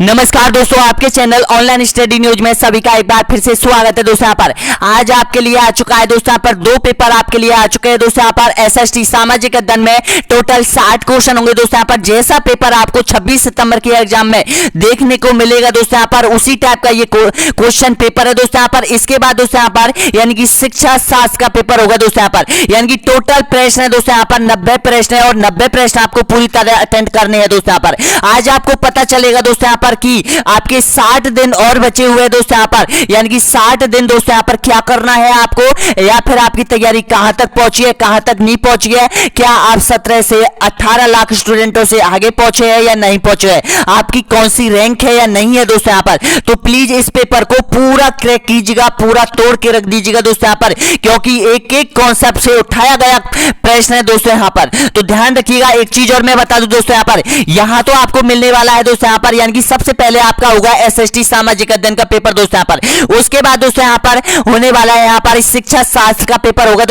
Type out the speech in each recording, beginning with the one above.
नमस्कार दोस्तों, आपके चैनल ऑनलाइन स्टडी न्यूज में सभी का एक बार फिर से स्वागत है। दोस्तों यहाँ पर आज आपके लिए आ चुका है दोस्तों यहाँ पर दो पेपर आपके लिए आ चुके हैं। दोस्तों यहाँ पर एसएसटी सामाजिक अध्ययन में टोटल 60 क्वेश्चन होंगे। दोस्तों यहाँ पर जैसा पेपर आपको 26 सितंबर के एग्जाम में देखने को मिलेगा दोस्तों यहाँ पर उसी टाइप का ये क्वेश्चन पेपर है। दोस्तों यहाँ पर इसके बाद दोस्तों यहाँ पर यानी कि शिक्षा शास्त्र का पेपर होगा। दोस्तों यहाँ पर यानी कि टोटल प्रश्न है दोस्तों यहाँ पर 90 प्रश्न है और 90 प्रश्न आपको पूरी तरह अटेंड करने हैं। दोस्तों यहाँ पर आज आपको पता चलेगा दोस्तों यहाँ पर कि आपके 60 दिन और बचे हुए हैं। दोस्तों यहाँ पर यानी कि 60 दिन दोस्तों यहाँ पर क्या करना है आपको, या फिर आपकी तैयारी कहां तक पहुंची है, कहां तक नहीं पहुंची है, क्या आप 17 से 18 लाख स्टूडेंटों से आगे पहुंचे हैं या नहीं पहुंचे हैं, आपकी कौन सी रैंक है या नहीं है दोस्तों यहाँ पर। तो प्लीज इस पेपर को पूरा क्रैक कीजिएगा, पूरा तोड़ के रख दीजिएगा दोस्तों यहाँ पर, क्योंकि एक एक कॉन्सेप्ट से उठाया गया प्रश्न है दोस्तों यहाँ पर। तो ध्यान रखिएगा। एक चीज और मैं बता दूं दोस्तों यहाँ पर, यहां तो आपको मिलने वाला है दोस्तों यहाँ पर, यानी कि सबसे पहले आपका होगा एसएसटी सामाजिक अध्ययन का पेपर दोस्तों यहाँ पर। उसके बाद दोस्तों यहाँ पर होने वाला है यहाँ पर शिक्षा शास्त्र का पेपर होगा।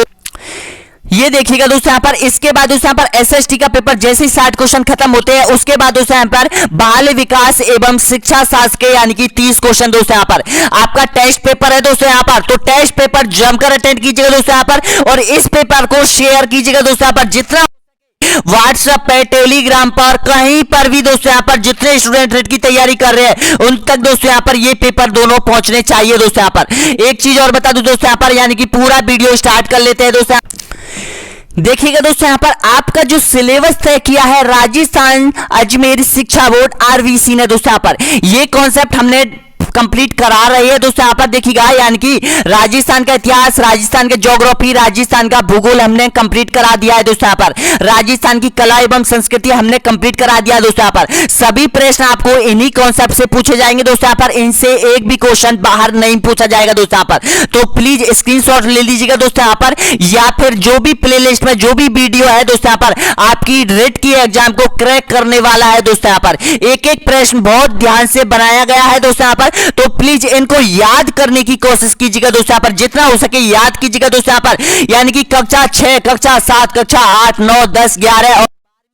ये देखिएगा दोस्तों यहाँ पर, इसके बाद दोस्तों यहाँ पर एसएसटी का पेपर जैसे ही 60 क्वेश्चन खत्म होते हैं उसके बाद दोस्तों यहाँ पर बाल विकास एवं शिक्षा शास्त्र के यानी कि 30 क्वेश्चन दोस्तों यहाँ पर आपका टेस्ट पेपर है दोस्तों यहाँ पर। तो टेस्ट पेपर जमकर अटेंड कीजिएगा दोस्तों यहाँ पर, और इस पेपर को शेयर कीजिएगा दोस्तों यहाँ पर जितना व्हाट्सएप पे, टेलीग्राम पर, कहीं पर भी दोस्तों यहाँ पर जितने स्टूडेंट रेट की तैयारी कर रहे हैं उन तक दोस्तों यहाँ पर ये पेपर दोनों पहुंचने चाहिए दोस्तों यहाँ पर। एक चीज और बता दूं दोस्तों यहाँ पर, यानी कि पूरा वीडियो स्टार्ट कर लेते हैं दोस्तों। देखिएगा दोस्तों यहाँ पर आपका जो सिलेबस तय किया है राजस्थान अजमेर शिक्षा बोर्ड आरवीसी ने दोस्तों यहाँ पर, ये कॉन्सेप्ट हमने कंप्लीट करा रही है दोस्तों यहाँ पर। देखिएगा यानी कि राजस्थान का इतिहास, राजस्थान के ज्योग्राफी, राजस्थान का भूगोल हमने कंप्लीट करा दिया है दोस्तों यहाँ पर। राजस्थान की कला एवं संस्कृति हमने कंप्लीट करा दिया है दोस्तों यहाँ पर। सभी प्रश्न आपको इन्हीं कॉन्सेप्ट से पूछे जाएंगे दोस्तों यहाँ पर, इनसे एक भी क्वेश्चन बाहर नहीं पूछा जाएगा दोस्तों यहाँ पर। तो प्लीज स्क्रीनशॉट ले लीजिएगा दोस्तों यहाँ पर, या फिर जो भी प्लेलिस्ट में जो भी वीडियो है दोस्तों यहाँ पर आपकी रेट की एग्जाम को क्रैक करने वाला है दोस्तों यहाँ पर। एक एक प्रश्न बहुत ध्यान से बनाया गया है दोस्तों यहाँ पर, तो प्लीज इनको याद करने की कोशिश कीजिएगा दोस्तों यहाँ पर, जितना हो सके याद कीजिएगा दोस्तों यहाँ पर। यानी कि कक्षा 6, कक्षा 7, कक्षा 8, 9, 10, 11 और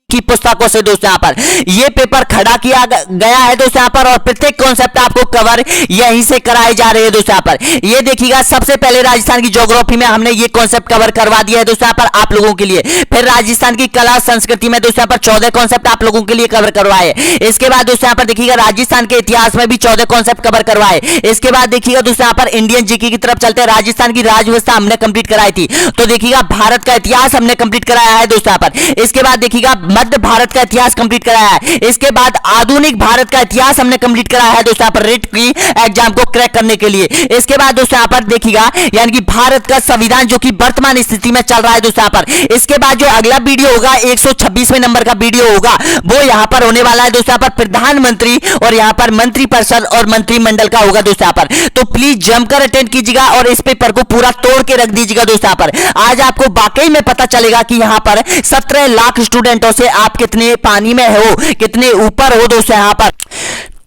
की पुस्तकों से दोस्तों यहाँ पर ये पेपर खड़ा किया गया है दोस्तों यहाँ पर, और प्रत्येक कॉन्सेप्ट आपको कवर यहीं से कराए जा रहे हैं दोस्तों यहाँ पर। ये देखिएगा सबसे पहले राजस्थान की ज्योग्राफी में हमने ये कॉन्सेप्ट कवर करवा दिया है दोस्तों यहाँ पर आप लोगों के लिए। फिर राजस्थान की कला संस्कृति में दोस्तों यहाँ पर 14 कॉन्सेप्ट आप लोगों के लिए कवर करवाए। इसके बाद दोस्तों यहाँ पर देखिएगा राजस्थान के इतिहास में भी 14 कॉन्सेप्ट कवर करवाए। इसके बाद देखिएगा दोस्तों यहाँ पर इंडियन जीके की तरफ चलते हैं, राजस्थान की राजव्यवस्था हमने कंप्लीट कराई थी। तो देखिएगा भारत का इतिहास हमने कंप्लीट कराया है दोस्तों यहाँ पर। इसके बाद देखिएगा मध्य भारत का इतिहास कंप्लीट कराया है। इसके बाद आधुनिक भारत का इतिहास हमने कंप्लीट कराया है दोस्तों यहाँ पर रेट की एग्जाम को क्रैक करने के लिए। इसके बाद दोस्तों यहाँ पर देखिएगा यानी कि भारत का संविधान जो कि वर्तमान स्थिति में चल रहा है दोस्तों यहाँ पर। इसके बाद जो अगला वीडियो होगा 126वें नंबर का वीडियो होगा वो यहाँ पर होने वाला है दोस्तों यहाँ पर प्रधानमंत्री और यहाँ पर मंत्रिपरिषद और मंत्रिमंडल का होगा दोस्तों यहाँ पर। तो प्लीज जमकर अटेंड कीजिएगा और इस पेपर को पूरा तोड़ के रख दीजिएगा दोस्तों यहाँ पर। आज आपको वाकई में पता चलेगा कि यहाँ पर 17 लाख स्टूडेंटों से आप कितने पानी में हो, कितने ऊपर हो दोस्तों यहाँ पर।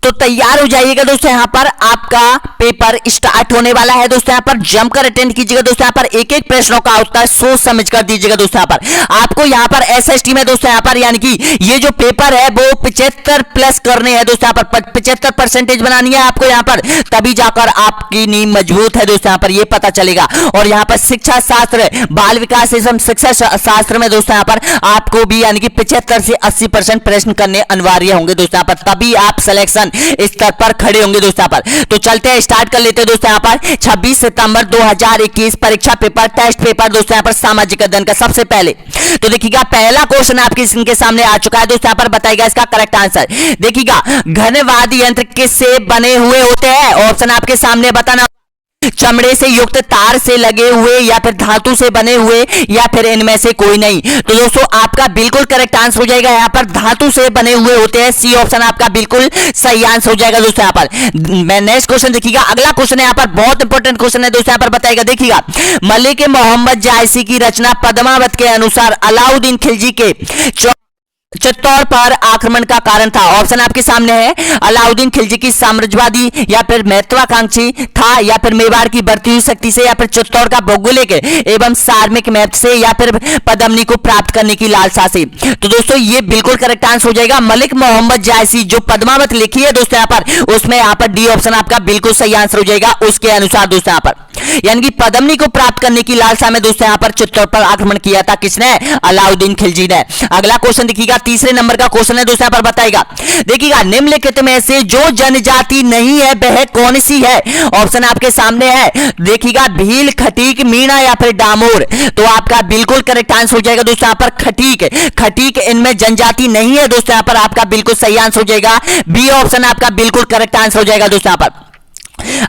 तो तैयार हो जाइएगा दोस्तों यहाँ पर, आपका पेपर स्टार्ट होने वाला है दोस्तों यहाँ पर। जमकर अटेंड कीजिएगा दोस्तों यहाँ पर, एक एक प्रश्नों का उत्तर सोच समझ कर दीजिएगा दोस्तों यहाँ पर। आपको यहाँ पर एसएसटी में दोस्तों यहाँ पर यानी कि ये जो पेपर है वो 75 प्लस करने हैं दोस्तों यहाँ पर, 75% बनानी है आपको यहाँ पर, तभी जाकर आपकी नींव मजबूत है दोस्तों यहाँ पर, ये पता चलेगा। और यहाँ पर शिक्षा शास्त्र, बाल विकास एवं शिक्षा शास्त्र में दोस्तों यहाँ पर आपको भी यानी कि 75 से 80% प्रश्न करने अनिवार्य होंगे दोस्तों यहाँ पर, तभी आप सिलेक्शन स्तर पर खड़े होंगे दोस्तों यहाँ पर। तो चलते हैं, स्टार्ट कर लेते हैं दोस्तों यहाँ पर 26 सितंबर 2021 परीक्षा पेपर, टेस्ट पेपर दोस्तों यहाँ पर सामाजिक अध्ययन का। सबसे पहले तो देखिएगा पहला क्वेश्चन आपके स्क्रीन के सामने आ चुका है दोस्तों यहाँ पर, बताइएगा इसका करेक्ट आंसर। देखिएगा घनवाद यंत्र किससे बने हुए होते हैं, ऑप्शन आपके सामने बताना, चमड़े से युक्त, तार से लगे हुए, या फिर धातु से बने हुए, या फिर इनमें से कोई नहीं। तो दोस्तों आपका बिल्कुल करेक्ट आंसर हो जाएगा यहाँ पर धातु से बने हुए होते हैं, सी ऑप्शन आपका बिल्कुल सही आंसर हो जाएगा दोस्तों यहाँ पर। मैं नेक्स्ट क्वेश्चन देखिएगा, अगला क्वेश्चन है यहाँ पर बहुत इंपॉर्टेंट क्वेश्चन है दोस्तों यहाँ पर, बताइएगा। देखिएगा मलिक मोहम्मद जायसी की रचना पद्मावत के अनुसार अलाउद्दीन खिलजी के चित्तौड़ पर आक्रमण का कारण था? ऑप्शन आपके सामने है, अलाउद्दीन खिलजी की साम्राज्यवादी, या फिर महत्वाकांक्षी था, या फिर मेवाड़ की बढ़ती हुई शक्ति से, या फिर चित्तौड़ का भौगोलिक एवं सार्मिक महत्व से, या फिर पद्मिनी को प्राप्त करने की लालसा से। तो दोस्तों ये बिल्कुल करेक्ट आंसर हो जाएगा मलिक मोहम्मद जायसी जो पद्मावत लिखी है दोस्तों यहाँ पर, उसमें यहाँ पर डी ऑप्शन आपका बिल्कुल सही आंसर हो जाएगा उसके अनुसार दोस्तों यहाँ पर, यानी कि पद्मिनी को प्राप्त करने की लालसा में दोस्तों यहाँ पर चित्तौड़ पर आक्रमण किया था किसने? अलाउद्दीन खिलजी ने। अगला क्वेश्चन देखिएगा, तीसरे नंबर का क्वेश्चन है दोस्तों यहाँ पर बताएगा, देखिएगा निम्नलिखित में से जो जनजाति नहीं है वह कौन सी है? ऑप्शन आपके सामने है, देखिएगा भील, खटीक, मीणा या फिर डामोर। तो आपका बिल्कुल करेक्ट आंसर हो जाएगा दोस्तों यहाँ पर खटीक। खटीक इनमें जनजाति नहीं है दोस्तों यहाँ पर, आपका बिल्कुल सही आंसर हो जाएगा बी ऑप्शन आपका बिल्कुल करेक्ट आंसर हो जाएगा दोस्तों यहाँ पर।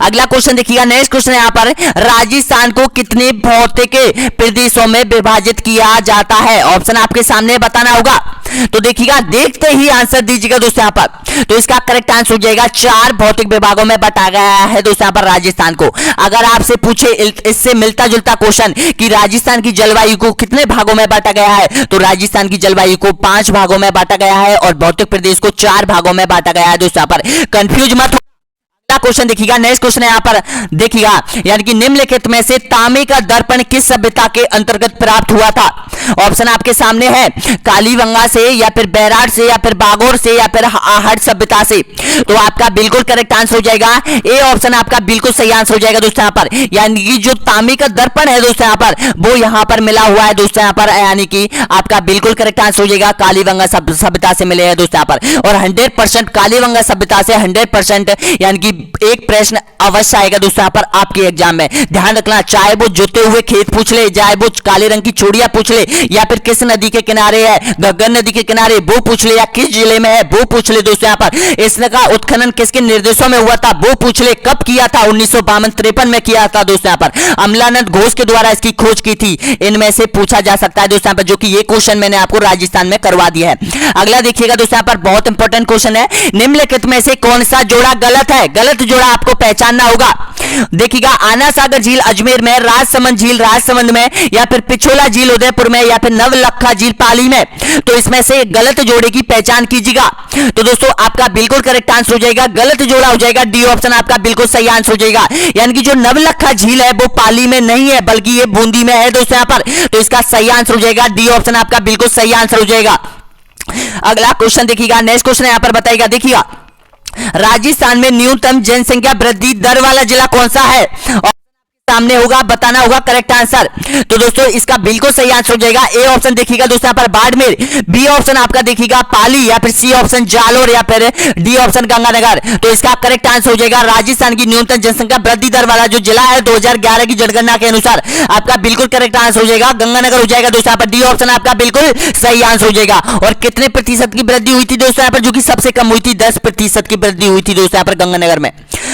अगला क्वेश्चन देखिएगा, नेक्स्ट क्वेश्चन यहां पर, राजस्थान को कितने भौतिक प्रदेशों में विभाजित किया जाता है? ऑप्शन आपके सामने बताना होगा, तो देखिएगा देखते ही आंसर दीजिएगा दोस्तों यहां पर। तो इसका करेक्ट आंसर हो जाएगा 4 भौतिक विभागों में बांटा गया है दोस्तों यहां पर राजस्थान को। अगर आपसे पूछे इससे मिलता जुलता क्वेश्चन कि राजस्थान की जलवायु को कितने भागों में बांटा गया है, तो राजस्थान की जलवायु को 5 भागों में बांटा गया है और भौतिक प्रदेश को 4 भागों में बांटा गया है दोस्तों यहां पर, कंफ्यूज मत। क्वेश्चन देखिएगा, नेक्स्ट क्वेश्चन यहां पर देखिएगा, यानी कि निम्नलिखित में से तांबे का दर्पण किस सभ्यता के अंतर्गत प्राप्त हुआ था? ऑप्शन आपके सामने है, कालीबंगा से, या फिर बैराट से, या फिर बागोर से, या फिर आहट सभ्यता से। तो आपका बिल्कुल करेक्ट आंसर हो जाएगा ए ऑप्शन आपका बिल्कुल सही आंसर हो जाएगा दोस्तों यहां पर, यानी कि जो तांबे का दर्पण है दोस्तों यहां पर वो यहां पर मिला हुआ है दोस्तों यहां पर, यानी कि आपका बिल्कुल करेक्ट आंसर हो जाएगा कालीबंगा सभ्यता से मिले हैं दोस्तों यहां पर। और 100% कालीबंगा सभ्यता से 100% यानी कि एक प्रश्न अवश्य आएगा दोस्तों यहां पर आपके एग्जाम में, ध्यान रखना, चाहे वो जोते हुए खेत पूछ ले, चाहे वो काले रंग की चूड़ियां पूछ ले, या फिर किस नदी के किनारे है, घग्गर नदी के किनारे वो पूछ ले, या किस जिले में है वो पूछ ले दोस्तों यहां पर, इसका उत्खनन किसके निर्देशों में हुआ था वो पूछ ले, कब किया था, 1952-53 में किया था दोस्तों यहां पर, अमलानंद घोष के द्वारा इसकी खोज की थी। इनमें से पूछा जा सकता है दोस्तों यहां पर, जो कि ये क्वेश्चन मैंने आपको राजस्थान में करवा दिया है। अगला देखिएगा दोस्तों यहां पर बहुत इंपॉर्टेंट क्वेश्चन है, निम्नलिखित में से कौन सा जोड़ा गलत है? गलत जोड़ा आपको पहचानना होगा। देखिएगा आना सागर झील अजमेर में, राजसमंद झील राजसमंद में, या फिर पिछोला झील उदयपुर में, या फिर नवलखा झील पाली में। तो इसमें से गलत जोड़े की पहचान कीजिएगा। तो दोस्तों आपका बिल्कुल करेक्ट आंसर हो जाएगा, गलत जोड़ा हो जाएगा डी ऑप्शन आपका बिल्कुल सही आंसर हो जाएगा, यानी कि जो नवलखा झील है वो पाली में नहीं है बल्कि ये बूंदी में है दोस्तों यहां पर। तो इसका सही आंसर हो जाएगा डी ऑप्शन आपका बिल्कुल सही आंसर हो जाएगा। अगला क्वेश्चन देखिएगा, नेक्स्ट क्वेश्चन यहां पर बताइएगा, देखिएगा राजस्थान में न्यूनतम जनसंख्या वृद्धि दर वाला जिला कौन सा है? सामने होगा, बताना होगा करेक्ट आंसर। तो दोस्तों इसका बिल्कुल सही आंसर हो जाएगा ए ऑप्शन देखिएगा दोस्तों यहां पर बाड़मेर, बी ऑप्शन आपका देखिएगा पाली, या फिर सी ऑप्शन जालोर, या फिर डी ऑप्शन गंगानगर। तो इसका करेक्ट आंसर हो जाएगा राजस्थान की न्यूनतम जनसंख्या वृद्धि दर वाला जो जिला है 2011 की जनगणना के अनुसार आपका बिल्कुल करेक्ट आंसर हो जाएगा गंगानगर हो जाएगा दोस्तों यहां पर, डी ऑप्शन आपका बिल्कुल सही आंसर हो जाएगा। और कितने प्रतिशत की वृद्धि हुई थी दोस्तों यहां पर, जो कि सबसे कम हुई थी, 10% की वृद्धि हुई थी दोस्तों यहां पर गंगानगर में।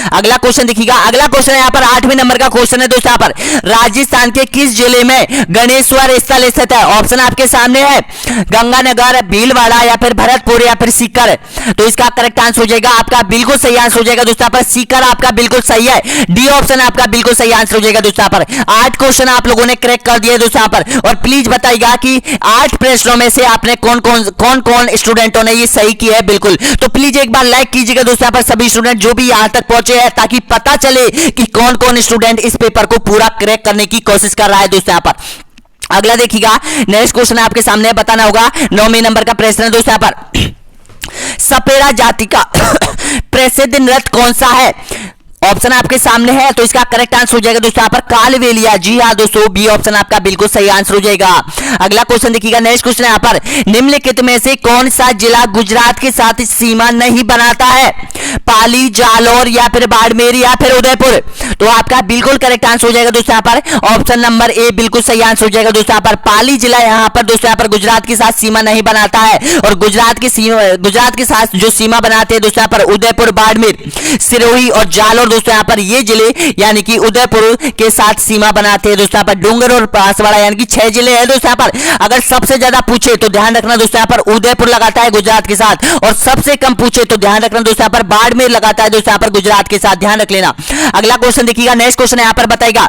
अगला क्वेश्चन देखिएगा, अगला क्वेश्चन यहां पर 8वें नंबर का क्वेश्चन है दोस्तों यहां पर, राजस्थान के किस जिले में गणेश्वर स्थल स्थित है? ऑप्शन आपके सामने है, गंगानगर, भीलवाड़ा, या फिर भरतपुर, या फिर सीकर। तो इसका करेक्ट आंसर हो जाएगा आपका बिल्कुल सही आंसर हो जाएगा दोस्तों यहां पर, सीकर आपका बिल्कुल सही है, डी ऑप्शन आपका बिल्कुल सही आंसर हो जाएगा दोस्तों यहां पर। 8 क्वेश्चन आप लोगों ने क्रैक कर दिए दोस्तों यहां पर। और प्लीज बताइएगा कि 8 प्रश्नों में से आपने कौन कौन स्टूडेंटों ने ये सही किया है बिल्कुल। तो प्लीज एक बार लाइक कीजिएगा दोस्तों यहां पर सभी स्टूडेंट जो भी यहां तक पहुंचे हैं, ताकि पता चले कि कौन कौन स्टूडेंट इस पेपर को पूरा क्रैक करने की कोशिश कर रहा है दोस्तों यहां पर। अगला देखिएगा, नेक्स्ट क्वेश्चन आपके सामने बताना होगा, 9वें नंबर का प्रश्न है दोस्तों यहां पर, सपेरा जाति का प्रसिद्ध नृत्य कौन सा है? ऑप्शन आपके सामने है, तो इसका करेक्ट आंसर हो जाएगा दोस्तों यहां पर कालवेलिया। जी हां दोस्तों, बी ऑप्शन आपका बिल्कुल सही आंसर हो जाएगा। अगला क्वेश्चन देखिएगा, नेक्स्ट क्वेश्चन यहां पर, निम्नलिखित में से कौन सा जिला गुजरात के साथ सीमा नहीं बनाता है? पाली, जालोर, या फिर बाड़मेर, या फिर उदयपुर। तो आपका बिल्कुल करेक्ट आंसर हो जाएगा दोस्तों यहां पर, ऑप्शन नंबर ए बिल्कुल सही आंसर हो जाएगा दोस्तों यहां पर। पाली जिला यहां पर दोस्तों यहां पर गुजरात के साथ सीमा नहीं बनाता है, और गुजरात के साथ जो सीमा बनाते हैं दोस्तों यहां पर उदयपुर, बाड़मेर, सिरोही और जालोर दोस्तों यहां पर, ये जिले यानी कि उदयपुर के साथ सीमा बनाते हैं दोस्तों यहां पर। डूंगर और बांसवाड़ा यानी कि 6 जिले हैं दोस्तों यहां पर। अगर सबसे ज्यादा पूछे तो ध्यान रखना दोस्तों यहां पर उदयपुर लगाता है गुजरात के साथ, और सबसे कम पूछे तो ध्यान रखना दोस्तों यहां पर बाड़मेर लगाता है दोस्तों यहां पर गुजरात के साथ, ध्यान रख लेना। अगला क्वेश्चन देखिएगा, नेक्स्ट क्वेश्चन यहां पर बताएगा,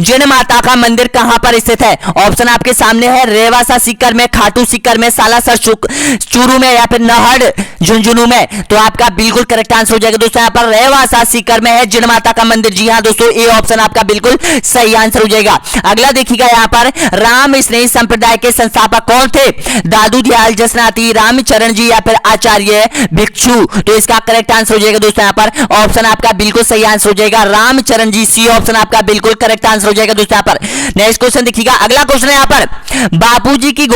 जिन माता का मंदिर कहां पर स्थित है? ऑप्शन आपके सामने है रेवासा सीकर में, खाटू सीकर में, सालासर चूरू में या फिर नहर झुंझुनू में। तो आपका बिल्कुल करेक्ट आंसर हो जाएगा दोस्तों यहाँ पर रेवासा सीकर में है जिन माता का मंदिर। जी हां दोस्तों, ए ऑप्शन आपका बिल्कुल सही आंसर हो जाएगा। अगला देखिएगा यहाँ पर राम स्नेही संप्रदाय के संस्थापक कौन थे? दादू दयाल जसनाती, रामचरण जी या फिर आचार्य भिक्षु। तो इसका करेक्ट आंसर हो जाएगा दोस्तों यहाँ पर ऑप्शन आपका बिल्कुल सही आंसर हो जाएगा रामचरण जी। सी ऑप्शन आपका बिल्कुल करेक्ट आंसर हो जाएगा दोस्तों यहाँ पर। नेक्स्ट क्वेश्चन देखिएगा, अगला क्वेश्चन है यहाँ पर बापूजी की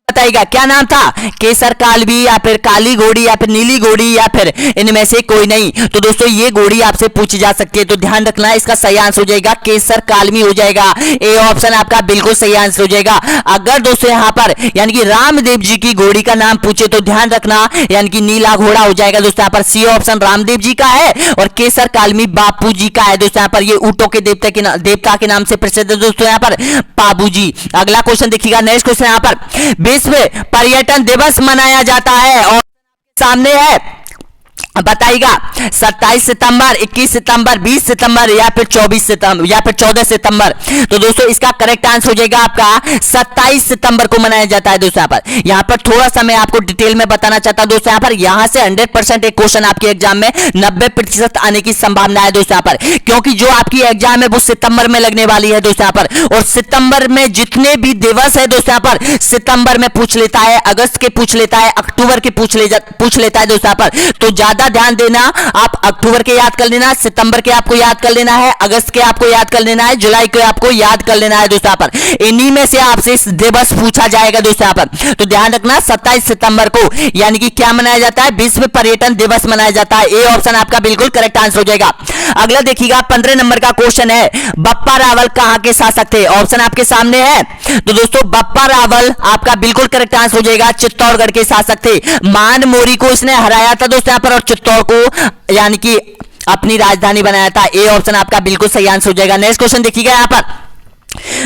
बताइएगा क्या नाम था? केसर कालवी या फिर काली घोड़ी या फिर नीली घोड़ी या फिर इनमें से कोई नहीं। तो दोस्तों ये घोड़ी आपसे पूछी जा सकती है, तो ध्यान रखना इसका सही आंसर हो जाएगा केसर कालवी हो जाएगा। ए ऑप्शन आपका बिल्कुल सही आंसर हो जाएगा। अगर दोस्तों यहाँ पर यानी कि रामदेव जी की घोड़ी का नाम पूछे तो ध्यान रखना यानी कि नीला घोड़ा हो जाएगा दोस्तों यहाँ पर। सी ऑप्शन रामदेव जी का है और केसर कालवी बापू जी का है दोस्तों यहाँ पर। ये ऊंटों के देवता के नाम से प्रसिद्ध है दोस्तों यहाँ पर बाबू जी। अगला क्वेश्चन देखिएगा, नेक्स्ट क्वेश्चन यहाँ पर विश्व पर्यटन दिवस मनाया जाता है और सामने है बताइएगा 27 सितंबर, 21 सितंबर, 20 सितंबर या फिर 24 सितंबर या फिर 14 सितंबर। तो दोस्तों इसका करेक्ट आंसर हो जाएगा आपका 27 सितंबर को मनाया जाता है दोस्तों यहाँ पर। यहाँ पर थोड़ा सा मैं आपको डिटेल में बताना चाहता हूं दोस्तों यहाँ पर। यहाँ से 100% एक क्वेश्चन आपके एग्जाम में 90% आने की संभावना है दोस्तों यहाँ पर, क्योंकि जो आपकी एग्जाम है वो सितंबर में लगने वाली है दोस्तों यहाँ पर। और सितंबर में जितने भी दिवस है दोस्तों यहाँ पर सितंबर में पूछ लेता है, अगस्त के पूछ लेता है, अक्टूबर के पूछ लेता है दोस्तों यहाँ पर। तो ज्यादा ध्यान देना, आप अक्टूबर के याद कर लेना, सितंबर के आपको याद कर लेना है, अगस्त के आपको याद कर लेना है, जुलाई के आपको याद कर लेना है दोस्तों यहाँ पर। इन्हीं में से आपसे दिवस पूछा जाएगा दोस्तों यहाँ पर। तो ध्यान रखना 27 सितंबर को यानी कि क्या मनाया जाता है? विश्व पर्यटन दिवस मनाया जाता है। ए ऑप्शन आपका बिल्कुल करेक्ट आंसर हो जाएगा। अगला देखिएगा 15 नंबर का क्वेश्चन है बप्पा रावल कहां के शासक थे? ऑप्शन आपके सामने है। तो दोस्तों बप्पा रावल आपका बिल्कुल करेक्ट आंसर हो जाएगा चित्तौड़गढ़ के शासक थे। मान मोरी को इसने हराया था दोस्तों यहाँ पर और चित्तौड़ को यानी कि अपनी राजधानी बनाया था। ए ऑप्शन आपका बिल्कुल सही आंसर हो जाएगा। नेक्स्ट क्वेश्चन देखिएगा यहाँ पर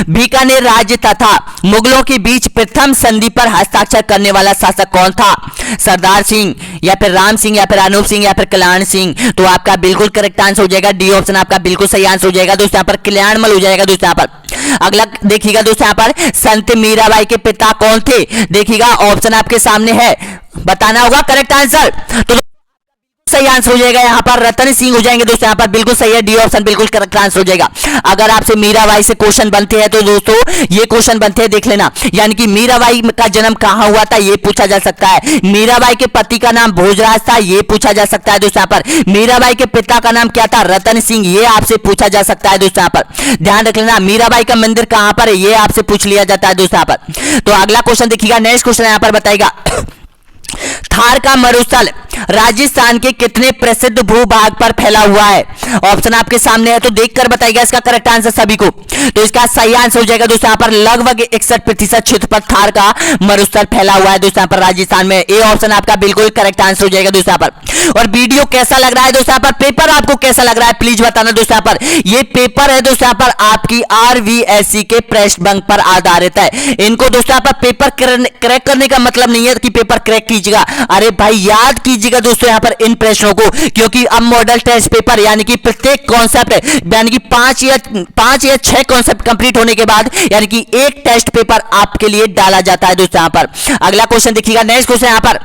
बीकानेर राज्य तथा मुगलों के बीच प्रथम संधि पर हस्ताक्षर करने वाला शासक कौन था? सरदार सिंह या फिर राम सिंह या फिर अनूप सिंह या फिर कल्याण सिंह। तो आपका बिल्कुल करेक्ट आंसर हो जाएगा डी ऑप्शन आपका बिल्कुल सही आंसर हो जाएगा दोस्तों यहाँ पर कल्याणमल हो जाएगा दोस्तों यहाँ पर। अगला देखिएगा दोस्तों यहाँ पर संत मीराबाई के पिता कौन थे? देखिएगा ऑप्शन आपके सामने है, बताना होगा करेक्ट आंसर। तो सही आंसर हो जाएगा यहाँ पर रतन सिंह हो जाएंगे दोस्तों यहाँ पर। बिल्कुल सही है, डी ऑप्शन बिल्कुल करेक्ट आंसर हो जाएगा। अगर आपसे मीराबाई से क्वेश्चन बनते हैं तो दोस्तों ये क्वेश्चन बनते हैं देख लेना, यानी कि मीराबाई का जन्म कहां हुआ था ये पूछा जा सकता है। मीराबाई के पति का नाम भोजराज था ये पूछा जा सकता है दोस्तों यहाँ पर। मीराबाई के पिता का नाम क्या था? रतन सिंह, ये आपसे पूछा जा सकता है दोस्तों यहाँ पर। ध्यान रख लेना मीराबाई का मंदिर कहां पर है ये आपसे पूछ लिया जाता है दोस्तों यहाँ पर। तो अगला क्वेश्चन देखिएगा, नेक्स्ट क्वेश्चन यहाँ पर बताएगा थार का मरुस्थल राजस्थान के कितने प्रसिद्ध भूभाग पर फैला हुआ है? ऑप्शन आपके सामने है, तो देखकर बताइएगा इसका करेक्ट आंसर सभी को। तो इसका सही आंसर हो जाएगा दोस्तों यहाँ पर लगभग 61% क्षेत्र पर थार का मरुस्थल फैला हुआ है दोस्तों यहाँ पर राजस्थान में। ए ऑप्शन आपका बिल्कुल करेक्ट आंसर हो जाएगा दोस्तों यहाँ पर। और वीडियो कैसा लग रहा है दोस्तों यहाँ पर, पेपर आपको कैसा लग रहा है प्लीज बताना दोस्तों यहाँ पर। ये पेपर है दोस्तों यहाँ पर आपकी RVSC के प्रश्न बैंक पर आधारित है। इनको दोस्तों यहाँ पर पेपर क्रैक करने का मतलब नहीं है कि पेपर क्रैक कीजिएगा, अरे भाई याद कीजिएगा दोस्तों यहाँ पर इन प्रश्नों को, क्योंकि अब मॉडल टेस्ट पेपर यानी कि प्रत्येक कॉन्सेप्ट यानी कि 5 या 6 कॉन्सेप्ट कंप्लीट होने के बाद यानी कि एक टेस्ट पेपर आपके लिए डाला जाता है दोस्तों यहाँ पर। अगला क्वेश्चन देखिएगा, नेक्स्ट क्वेश्चन यहाँ पर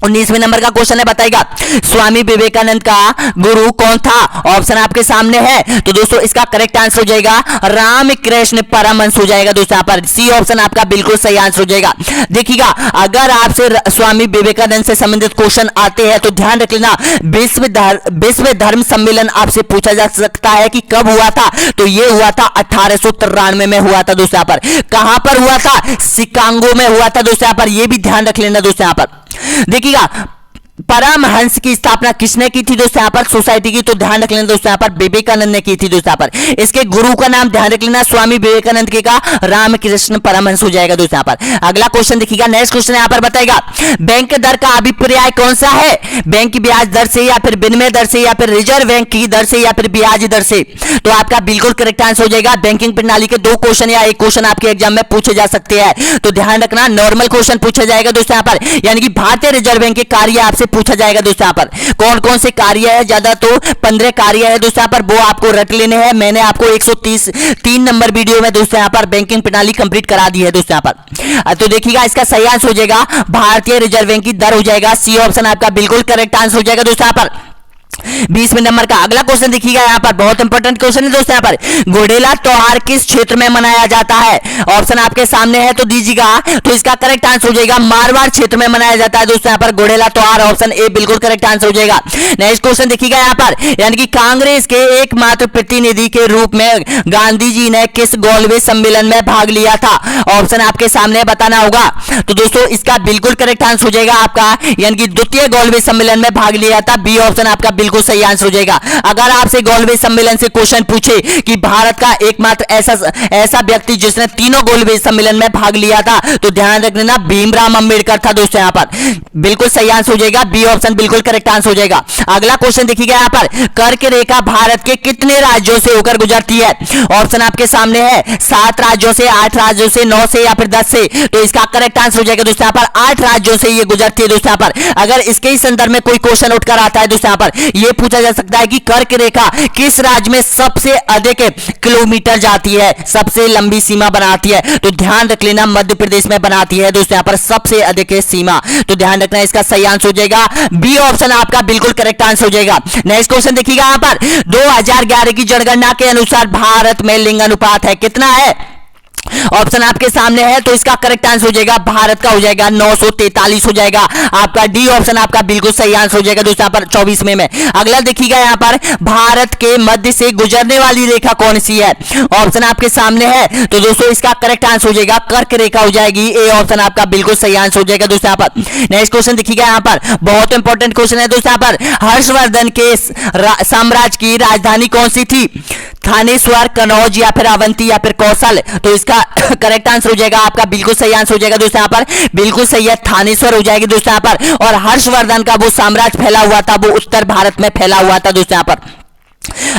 19वें नंबर का क्वेश्चन है, बताएगा स्वामी विवेकानंद का गुरु कौन था? ऑप्शन आपके सामने है, तो दोस्तों इसका करेक्ट आंसर हो जाएगा रामकृष्ण परमहंस हो जाएगा दोस्तों यहाँ पर। सी ऑप्शन आपका बिल्कुल सही आंसर हो जाएगा। देखिएगा अगर आपसे स्वामी विवेकानंद से संबंधित क्वेश्चन आते हैं तो ध्यान रख लेना विश्व धर्म सम्मेलन आपसे पूछा जा सकता है कि कब हुआ था? तो ये हुआ था 1893 में हुआ था दोस्तों यहाँ पर। कहां पर हुआ था? शिकागो में हुआ था दोस्तों यहाँ पर। ये भी ध्यान रख लेना दोस्तों यहाँ पर। देखिएगा परमहंस की स्थापना किसने की थी दोस्तों यहाँ पर सोसाइटी की? तो ध्यान रख लेना दोस्तों यहाँ पर विवेकानंद ने की थी दोस्तों यहाँ पर। इसके गुरु का नाम ध्यान रख लेना स्वामी विवेकानंद के का रामकृष्ण परमहंस हो जाएगा दोस्तों यहाँ पर। अगला क्वेश्चन देखिएगा, नेक्स्ट क्वेश्चन यहाँ पर बताएगा बैंक दर का अभिप्राय कौन सा है? बैंक ब्याज दर से या फिर विनिमय दर से या फिर रिजर्व बैंक की दर से या फिर ब्याज दर से? तो आपका बिल्कुल करेक्ट आंसर हो जाएगा। बैंकिंग प्रणाली के 2 क्वेश्चन या 1 क्वेश्चन आपके एग्जाम में पूछे जा सकते हैं, तो ध्यान रखना नॉर्मल क्वेश्चन पूछा जाएगा दोस्तों यहाँ पर, यानी कि भारतीय रिजर्व बैंक के कार्य आपसे आपसे पूछा जाएगा दोस्तों यहाँ पर। कौन कौन से कार्य है, ज्यादा तो 15 कार्य है दोस्तों यहाँ पर, वो आपको रट लेने हैं। मैंने आपको 133 नंबर वीडियो में दोस्तों यहाँ पर बैंकिंग प्रणाली कंप्लीट करा दी है दोस्तों यहाँ पर। तो देखिएगा इसका सही आंसर हो जाएगा भारतीय रिजर्व बैंक की दर हो जाएगा। सी ऑप्शन आपका बिल्कुल करेक्ट आंसर हो जाएगा दोस्तों यहाँ पर। 20 नंबर का अगला क्वेश्चन देखिएगा यहाँ पर, बहुत इंपॉर्टेंट क्वेश्चन है दोस्तों यहाँ पर। घोड़ेला त्योहार किस क्षेत्र में मनाया जाता है? ऑप्शन आपके सामने है तो दीजिएगा। तो इसका करेक्ट आंसर हो जाएगा मारवाड़ क्षेत्र में मनाया जाता है दोस्तों यहाँ पर घोड़ेला त्योहार। ऑप्शन ए बिल्कुल करेक्ट आंसर हो जाएगा। नेक्स्ट क्वेश्चन देखिएगा यहाँ पर, यानी कि कांग्रेस के एकमात्र प्रतिनिधि के रूप में गांधी जी ने किस गोलमेज सम्मेलन में भाग लिया था? ऑप्शन आपके सामने बताना होगा। तो दोस्तों इसका बिल्कुल करेक्ट आंसर हो जाएगा आपका, यानी कि द्वितीय गोलमेज सम्मेलन में भाग लिया था। बी ऑप्शन आपका बिल्कुल सही आंसर हो जाएगा। अगर आपसे गोलमेज सम्मेलन से क्वेश्चन पूछे कि भारत का एकमात्र ऐसा व्यक्ति जिसने तीनों गोलमेज सम्मेलन में भाग लिया था, तो ध्यान रख लेना भीमराव अंबेडकर था दोस्तों यहाँ पर। बिल्कुल सही आंसर हो जाएगा, बी ऑप्शन बिल्कुल करेक्ट आंसर हो जाएगा। अगला क्वेश्चन देखिएगा यहाँ पर, कर्क रेखा भारत के कितने राज्यों से होकर गुजरती है? ऑप्शन आपके सामने है 7 राज्यों से, 8 राज्यों से, 9 से या फिर 10 से। तो इसका करेक्ट आंसर हो जाएगा दोस्तों यहाँ पर 8 राज्यों से ये गुजरती है दोस्तों यहाँ पर। अगर इसके ही संदर्भ में कोई क्वेश्चन उठकर आता है दोस्तों यहाँ पर, ये पूछा जा सकता है कि कर्क रेखा किस राज्य में सबसे अधिक किलोमीटर जाती है, सबसे लंबी सीमा बनाती है? तो ध्यान रख लेना मध्य प्रदेश में बनाती है दोस्तों यहाँ पर सबसे अधिक सीमा। तो ध्यान रखना इसका सही आंसर हो जाएगा, बी ऑप्शन आपका बिल्कुल करेक्ट आंसर हो जाएगा। नेक्स्ट क्वेश्चन देखिएगा यहाँ पर, 2011 की जनगणना के अनुसार भारत में लिंग अनुपात है कितना है? ऑप्शन आपके सामने है, तो इसका करेक्ट आंसर हो जाएगा भारत का हो जाएगा 943 हो जाएगा आपका। डी ऑप्शन आपका बिल्कुल सही आंसर हो जाएगा दोस्तों यहाँ पर 24 में। अगला देखिएगा यहाँ पर, भारत के मध्य से गुजरने वाली रेखा कौन सी है? ऑप्शन आपके सामने है, तो दोस्तों इसका करेक्ट आंसर हो जाएगा कर्क रेखा हो जाएगी। ए ऑप्शन आपका बिल्कुल सही आंसर हो जाएगा दोस्तों यहाँ पर। नेक्स्ट क्वेश्चन देखिएगा यहाँ पर, बहुत इंपॉर्टेंट क्वेश्चन है दोस्तों यहाँ पर, हर्षवर्धन के साम्राज्य की राजधानी कौन सी थी? थानेश्वर, कनौज या फिर अवंती या फिर कौशल? तो इसका करेक्ट आंसर हो जाएगा आपका बिल्कुल सही आंसर हो जाएगा दोस्तों यहाँ पर। बिल्कुल सही है, थानेश्वर हो जाएगी दोस्तों यहाँ पर। और हर्षवर्धन का वो साम्राज्य फैला हुआ था, वो उत्तर भारत में फैला हुआ था दोस्तों यहाँ पर।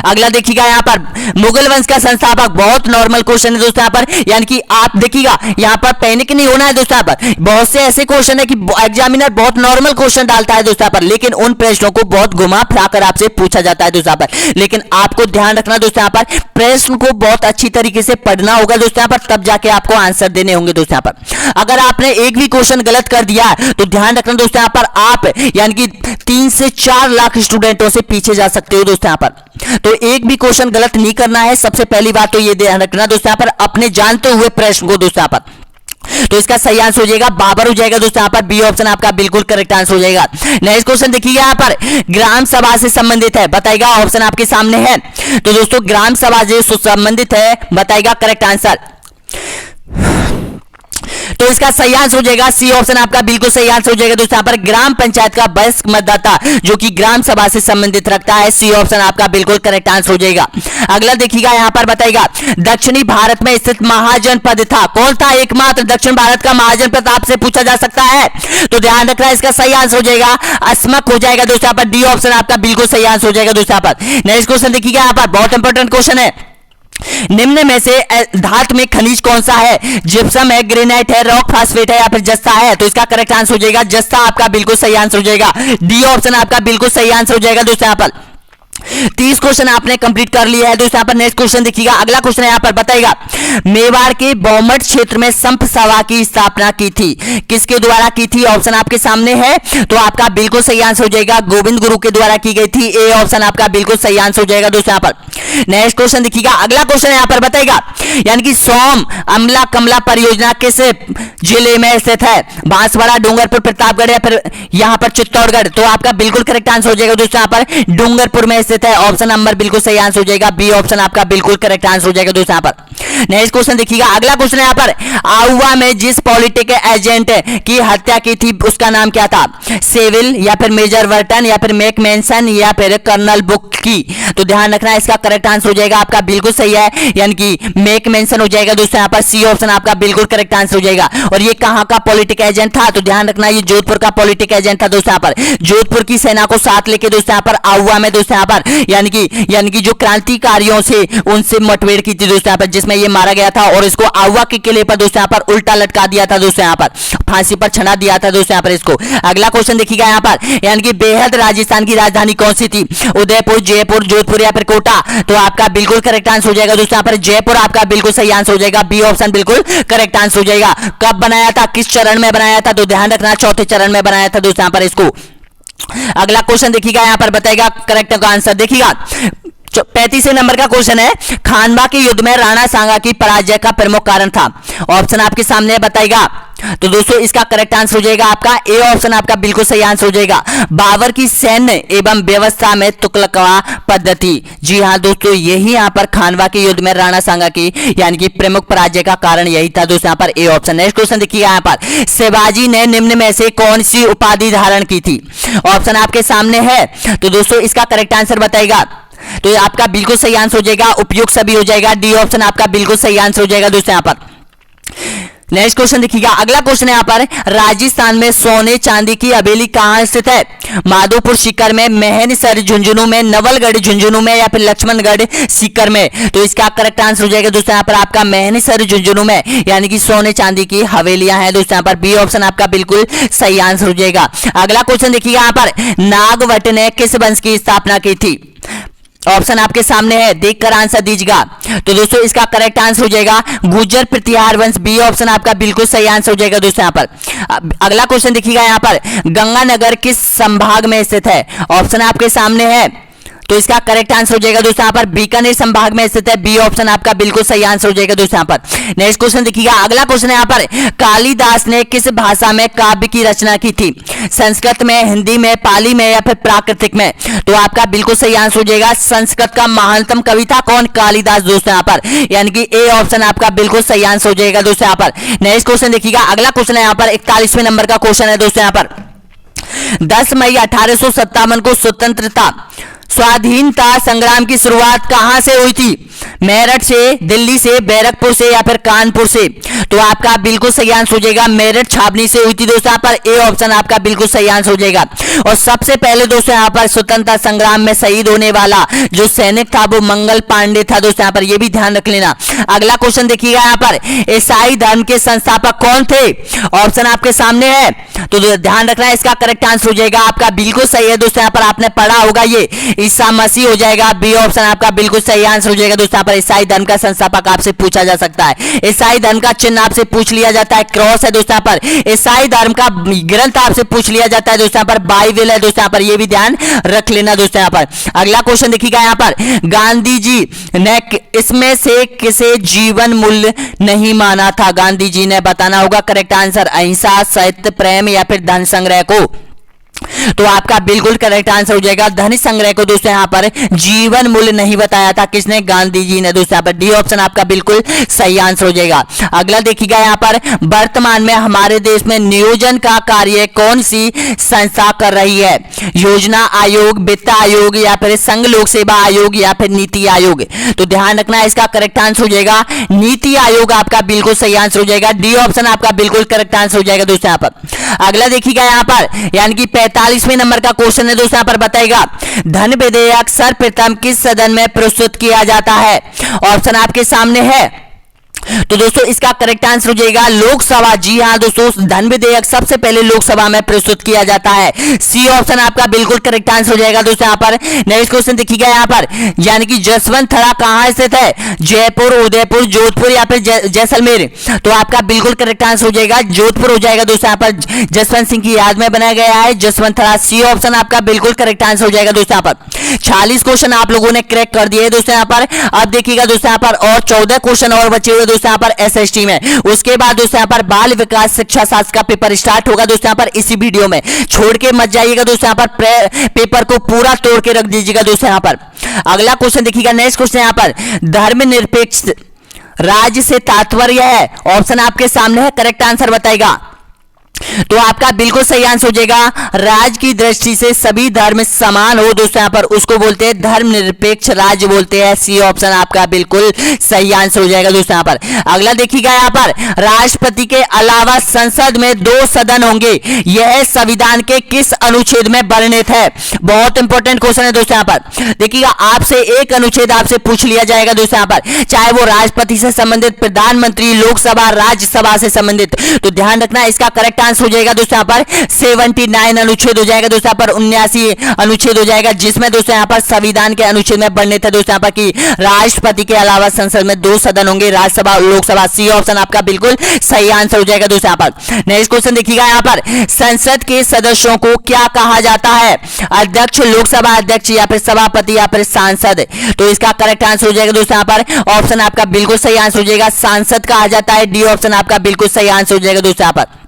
अगला देखिएगा यहाँ पर, मुगल वंश का संस्थापक, बहुत नॉर्मल क्वेश्चन है दोस्तों यहाँ पर, यानी कि आप देखिएगा यहाँ पर पैनिक नहीं होना है दोस्तों यहाँ पर। बहुत से ऐसे क्वेश्चन है कि एग्जामिनर बहुत नॉर्मल क्वेश्चन डालता है दोस्तों यहाँ पर, लेकिन उन प्रश्नों को बहुत घुमा फिराकर आपसे पूछा जाता है दोस्तों यहाँ पर। लेकिन आपको ध्यान रखना दोस्तों यहाँ पर, प्रश्न को बहुत अच्छी तरीके से पढ़ना होगा दोस्तों यहाँ पर, तब जाके आपको आंसर देने होंगे दोस्तों यहाँ पर। अगर आपने एक भी क्वेश्चन गलत कर दिया तो ध्यान रखना दोस्तों यहाँ पर, आप यानी कि 3 से 4 लाख स्टूडेंटों से पीछे जा सकते हो दोस्तों यहाँ पर। तो एक भी क्वेश्चन गलत नहीं करना है। सबसे पहली बात तो ये ध्यान रखना दोस्तों यहाँ पर, अपने जानते हुए प्रश्न को दोस्तों यहाँ पर। तो इसका सही आंसर हो जाएगा बाबर हो जाएगा दोस्तों यहाँ पर। बी ऑप्शन आपका बिल्कुल करेक्ट आंसर हो जाएगा। नेक्स्ट क्वेश्चन देखिएगा यहाँ पर, ग्राम सभा से संबंधित है बताएगा। ऑप्शन आपके सामने है, तो दोस्तों ग्राम सभा से संबंधित है बताएगा करेक्ट आंसर। तो इसका सही आंसर हो जाएगा सी ऑप्शन आपका बिल्कुल सही आंसर हो जाएगा दोस्तों यहाँ पर, ग्राम पंचायत का वयस्क मतदाता जो कि ग्राम सभा से संबंधित रखता है। सी ऑप्शन आपका बिल्कुल करेक्ट आंसर हो जाएगा। अगला देखिएगा यहाँ पर बताएगा, दक्षिणी भारत में स्थित महाजनपद था, कौन था एकमात्र दक्षिण भारत का महाजनपद? आपसे पूछा जा सकता है, तो ध्यान रखना इसका सही आंसर हो जाएगा अस्मक हो जाएगा दोस्तों यहाँ पर। डी ऑप्शन आपका बिल्कुल सही आंसर हो जाएगा दोस्तों यहाँ पर। नेक्स्ट क्वेश्चन देखिएगा यहाँ पर, बहुत इंपॉर्टेंट क्वेश्चन है, निम्न में से धातु में खनिज कौन सा है? जिप्सम है, ग्रेनाइट है, रॉक फास्फेट है या फिर जस्ता है? तो इसका करेक्ट आंसर हो जाएगा जस्ता आपका बिल्कुल सही आंसर हो जाएगा। डी ऑप्शन आपका बिल्कुल सही आंसर हो जाएगा दोस्तों यहाँ पर। 30 क्वेश्चन आपने कंप्लीट कर लिया है दोस्तों यहाँ पर। नेक्स्ट क्वेश्चन देखिएगा, अगला क्वेश्चन यहाँ पर बताएगा, मेवाड़ के बौमट क्षेत्र में संप सभा की स्थापना की थी, किसके द्वारा की थी? ऑप्शन आपके सामने है, तो आपका बिल्कुल सही आंसर हो जाएगा गोविंद गुरु के द्वारा की गई थी। ए ऑप्शन आपका बिल्कुल सही आंसर हो जाएगा दोस्तों यहाँ पर। नेक्स्ट क्वेश्चन देखिएगा, अगला क्वेश्चन यहाँ पर बताएगा, यानी कि सोम अमला कमला परियोजना किस जिले में स्थित है? बांसवाड़ा, डूंगरपुर, प्रतापगढ़ या फिर यहाँ पर चित्तौड़गढ़? तो आपका बिल्कुल करेक्ट आंसर हो जाएगा दोस्तों यहाँ पर, डूंगरपुर में स्थित है। ऑप्शन नंबर बिल्कुल सही आंसर हो जाएगा। बी ऑप्शन आपका बिल्कुल करेक्ट आंसर हो जाएगा दोस्तों यहाँ पर। नेक्स्ट क्वेश्चन देखिएगा, अगला क्वेश्चन यहाँ पर, आउवा में जिस पॉलिटिकल एजेंट की हत्या की थी उसका नाम क्या था? सेविल या फिर मेजर वर्टन या फिर मैकमेंसन या फिर कर्नल बुक की? तो ध्यान रखना इसका करेक्ट आंसर हो जाएगा आपका बिल्कुल सही है, यानी कि मैकमेंसन हो जाएगा दोस्तों यहाँ पर। सी ऑप्शन आपका बिल्कुल करेक्ट आंसर हो जाएगा। और ये कहाँ का पॉलिटिकल एजेंट था? तो ध्यान रखना ये जोधपुर का पॉलिटिकल एजेंट था दोस्तों यहाँ पर। जोधपुर की सेना को साथ लेके दोस्तों यहाँ पर आउवा में दोस्तों यहाँ पर यानी कि जो क्रांतिकारियों से उनसे मुठभेड़ की थी दोस्तों यहाँ पर, जिसमें ये मारा गया था और इसको आहुआ के किले पर दोस्तों यहाँ पर उल्टा लटका दिया था दोस्तों, यहाँ पर फांसी पर चढ़ा दिया था दोस्तों यहाँ पर इसको। अगला क्वेश्चन देखिएगा यहाँ पर, यानी कि बेहद राजस्थान की राजधानी कौन सी थी? उदयपुर, जयपुर, जोधपुर या फिर कोटा? तो आपका बिल्कुल करेक्ट आंसर हो जाएगा दोस्तों यहाँ पर जयपुर, आपका बिल्कुल सही आंसर हो जाएगा। बी ऑप्शन बिल्कुल करेक्ट आंसर हो जाएगा। कब बनाया था, किस चरण में बनाया था? तो ध्यान रखना चौथे चरण में बनाया था दोस्तों यहाँ पर इसको। अगला क्वेश्चन देखिएगा यहाँ पर बताएगा करेक्ट का आंसर। देखिएगा 35 नंबर का क्वेश्चन है, खानवा के युद्ध में राणा सांगा की पराजय का प्रमुख कारण था। ऑप्शन आपके सामने बताएगा। तो दोस्तों इसका करेक्ट आंसर हो जाएगा आपका ए ऑप्शन, आपका बिल्कुल सही आंसर हो जाएगा। बाबर की सैन्य एवं व्यवस्था में तुगलकवा पद्धति। जी हां दोस्तों, यही यहां पर खानवा के युद्ध में राणा सांगा की यानी कि प्रमुख पराजय का कारण यही था दोस्तों यहाँ पर ए ऑप्शन। नेक्स्ट क्वेश्चन देखिएगा यहाँ पर, शिवाजी ने निम्न में से कौन सी उपाधि धारण की थी? ऑप्शन आपके सामने है। तो दोस्तों इसका करेक्ट आंसर बताएगा। तो आपका बिल्कुल सही आंसर हो जाएगा, उपयुक्त सभी हो जाएगा। डी ऑप्शन आपका बिल्कुल सही आंसर हो जाएगा दोस्तों यहाँ पर। नेक्स्ट क्वेश्चन देखिएगा, अगला क्वेश्चन है यहाँ पर, राजस्थान में सोने चांदी की हवेली कहां स्थित है? माधोपुर सीकर में, मेहनसर झुंझुनू में, नवलगढ़ झुंझुनू में या फिर लक्ष्मणगढ़ सीकर में? तो इसका करेक्ट आंसर हो जाएगा दोस्तों यहाँ पर आपका मेहनसर झुंझुनू में, यानी कि सोने चांदी की हवेलियां हैं दोस्तों यहाँ पर। बी ऑप्शन आपका बिल्कुल सही आंसर हो जाएगा। अगला क्वेश्चन देखिएगा यहाँ पर, नागवट ने किस वंश की स्थापना की थी? ऑप्शन आपके सामने है, देखकर आंसर दीजिएगा। तो दोस्तों इसका करेक्ट आंसर हो जाएगा गुर्जर प्रतिहार वंश। बी ऑप्शन आपका बिल्कुल सही आंसर हो जाएगा दोस्तों यहाँ पर। अगला क्वेश्चन देखिएगा यहाँ पर, गंगानगर किस संभाग में स्थित है? ऑप्शन आपके सामने है। तो इसका करेक्ट आंसर हो जाएगा दोस्तों यहाँ पर बीकानेर संभाग में स्थित है। बी ऑप्शन आपका बिल्कुल सही आंसर हो जाएगा दोस्तों यहाँ पर। नेक्स्ट क्वेश्चन देखिएगा, अगला क्वेश्चन है यहाँ पर, कालिदास ने किस भाषा में काव्य की रचना की थी? संस्कृत में, हिंदी में, पाली में या फिर प्राकृतिक में? तो आपका बिल्कुल सही आंसर हो जाएगा। संस्कृत का महानतम कवि था कौन? कालिदास दोस्तों यहाँ पर, यानी कि ए ऑप्शन आपका बिल्कुल सही आंसर हो जाएगा दोस्तों यहाँ पर। नेक्स्ट क्वेश्चन देखिएगा, अगला क्वेश्चन है यहाँ पर 41वें नंबर का क्वेश्चन है दोस्तों यहाँ पर, 10 मई 1857 को स्वतंत्रता स्वाधीनता संग्राम की शुरुआत कहां से हुई थी? मेरठ से, दिल्ली से, बैरकपुर से या फिर कानपुर से? तो आपका बिल्कुल सही आंसर हो जाएगा मेरठ छावनी से हुई थी दोस्तों यहाँ पर। ए ऑप्शन आपका बिल्कुल सही आंसर हो जाएगा। और सबसे पहले दोस्तों यहाँ पर स्वतंत्रता संग्राम में शहीद होने वाला जो सैनिक था वो मंगल पांडे था दोस्तों यहाँ पर, ये भी ध्यान रख लेना। अगला क्वेश्चन देखिएगा यहाँ पर, ईसाई धर्म के संस्थापक कौन थे? ऑप्शन आपके सामने है, तो ध्यान रखना, इसका करेक्ट आंसर हो जाएगा आपका बिल्कुल सही है दोस्तों यहाँ पर, आपने पढ़ा होगा ये ईसा मसीह हो जाएगा। बी ऑप्शन आपका बिल्कुल सही आंसर हो जाएगा दोस्तों यहाँ पर। ईसाई धर्म का संस्थापक आपसे पूछा जा सकता है, ईसाई धर्म का चिन्ह आपसे पूछ लिया जाता है, क्रॉस है दोस्तों यहाँ पर। ईसाई धर्म का ग्रंथ आपसे पूछ लिया जाता है दोस्तों यहाँ पर, बाइबल है दोस्तों यहाँ पर, ये भी ध्यान रख लेना दोस्तों यहाँ पर। अगला क्वेश्चन देखिएगा यहाँ पर, गांधी जी ने इसमें से किसे जीवन मूल्य नहीं माना था? गांधी जी ने बताना होगा करेक्ट आंसर, अहिंसा, सत्य, प्रेम या फिर धन संग्रह को? तो आपका बिल्कुल करेक्ट आंसर हो जाएगा धन संग्रह को दोस्तों यहाँ पर जीवन मूल्य नहीं बताया था, किसने? गांधी जी ने दोस्तों यहाँ पर। डी ऑप्शन आपका बिल्कुल सही आंसर हो जाएगा। अगला देखिएगा यहाँ पर, वर्तमान में हमारे देश में नियोजन का कार्य कौन सी संस्था कर रही है? योजना आयोग, वित्त आयोग या फिर संघ लोक सेवा आयोग या फिर नीति आयोग? तो ध्यान रखना, इसका करेक्ट आंसर हो जाएगा नीति आयोग, आपका बिल्कुल सही आंसर हो जाएगा। डी ऑप्शन आपका बिल्कुल करेक्ट आंसर हो जाएगा दोस्तों यहाँ पर। अगला देखिएगा यहाँ पर, यानी कि 45वें नंबर का क्वेश्चन है दोस्तों यहाँ पर, बताएगा धन विधेयक सर्वप्रथम किस सदन में प्रस्तुत किया जाता है? ऑप्शन आपके सामने है। तो दोस्तों इसका करेक्ट आंसर हो जाएगा लोकसभा। जी हां दोस्तों, धन विधेयक सबसे पहले लोकसभा में प्रस्तुत किया जाता है। सी ऑप्शन आपका बिल्कुल करेक्ट आंसर हो जाएगा दोस्तों यहाँ पर। नेक्स्ट क्वेश्चन देखिएगा यहाँ पर, यानी कि जसवंत थड़ा कहां स्थित है? जयपुर, उदयपुर, जोधपुर या फिर जैसलमेर? तो आपका बिल्कुल करेक्ट आंसर हो जाएगा जोधपुर हो जाएगा दोस्तों यहाँ पर, जसवंत सिंह की याद में बनाया गया है जसवंत थड़ा। सी ऑप्शन आपका बिल्कुल करेक्ट आंसर हो जाएगा दोस्तों यहाँ पर। 46 क्वेश्चन आप लोगों ने क्रैक कर दिए दोस्तों यहाँ पर। अब देखिएगा दोस्तों यहाँ पर और 14 क्वेश्चन और बचे हुए दोस्तों यहाँ पर एसएसटी में। उसके बाद दोस्तों यहाँ पर बाल विकास शिक्षा शास्त्र का पेपर स्टार्ट होगा दोस्तों यहाँ पर। इसी वीडियो में छोड़ के मत जाइएगा दोस्तों यहाँ पर, पेपर को पूरा तोड़ के रख दीजिएगा दोस्तों यहाँ पर। अगला क्वेश्चन देखिएगा, नेक्स्ट क्वेश्चन यहाँ पर, धर्मनिरपेक्ष राज्य से तात्पर्य है? ऑप्शन आपके सामने है, करेक्ट आंसर बताएगा। तो आपका बिल्कुल सही आंसर हो जाएगा राज्य की दृष्टि से सभी धर्म समान हो दोस्तों, यहाँ पर उसको बोलते हैं धर्मनिरपेक्ष राज्य बोलते हैं। सी ऑप्शन आपका बिल्कुल सही आंसर हो जाएगा दोस्तों। यहाँ पर अगला देखिएगा, यहाँ पर राष्ट्रपति के अलावा संसद में 2 सदन होंगे, यह संविधान के किस अनुच्छेद में वर्णित है? बहुत इंपॉर्टेंट क्वेश्चन है दोस्तों। यहाँ पर देखिएगा, आपसे एक अनुच्छेद आपसे पूछ लिया जाएगा दोस्तों, यहाँ पर चाहे वो राष्ट्रपति से संबंधित, प्रधानमंत्री, लोकसभा, राज्यसभा से संबंधित, तो ध्यान रखना इसका करेक्ट आंसर हो जाएगा दोस्तों यहाँ पर 79 अनुच्छेद हो जाएगा दोस्तों, यहाँ पर 79 अनुच्छेद हो जाएगा, जिसमें दोस्तों यहाँ पर संविधान के अनुच्छेद में वर्णित है दोस्तों यहाँ पर कि राष्ट्रपति के अलावा संसद में 2 सदन होंगे, राज्यसभा और लोकसभा। सी ऑप्शन आपका बिल्कुल सही आंसर हो जाएगा दोस्तों। यहाँ पर नेक्स्ट क्वेश्चन देखिएगा, यहाँ पर संसद के सदस्यों को क्या कहा जाता है? अध्यक्ष, लोकसभा अध्यक्ष या फिर सभापति या फिर सांसद? तो इसका करेक्ट आंसर हो जाएगा दोस्तों यहाँ पर ऑप्शन आपका बिल्कुल सही आंसर हो जाएगा, सांसद कहा जाता है। डी ऑप्शन आपका बिल्कुल सही आंसर हो जाएगा दोस्तों यहाँ पर।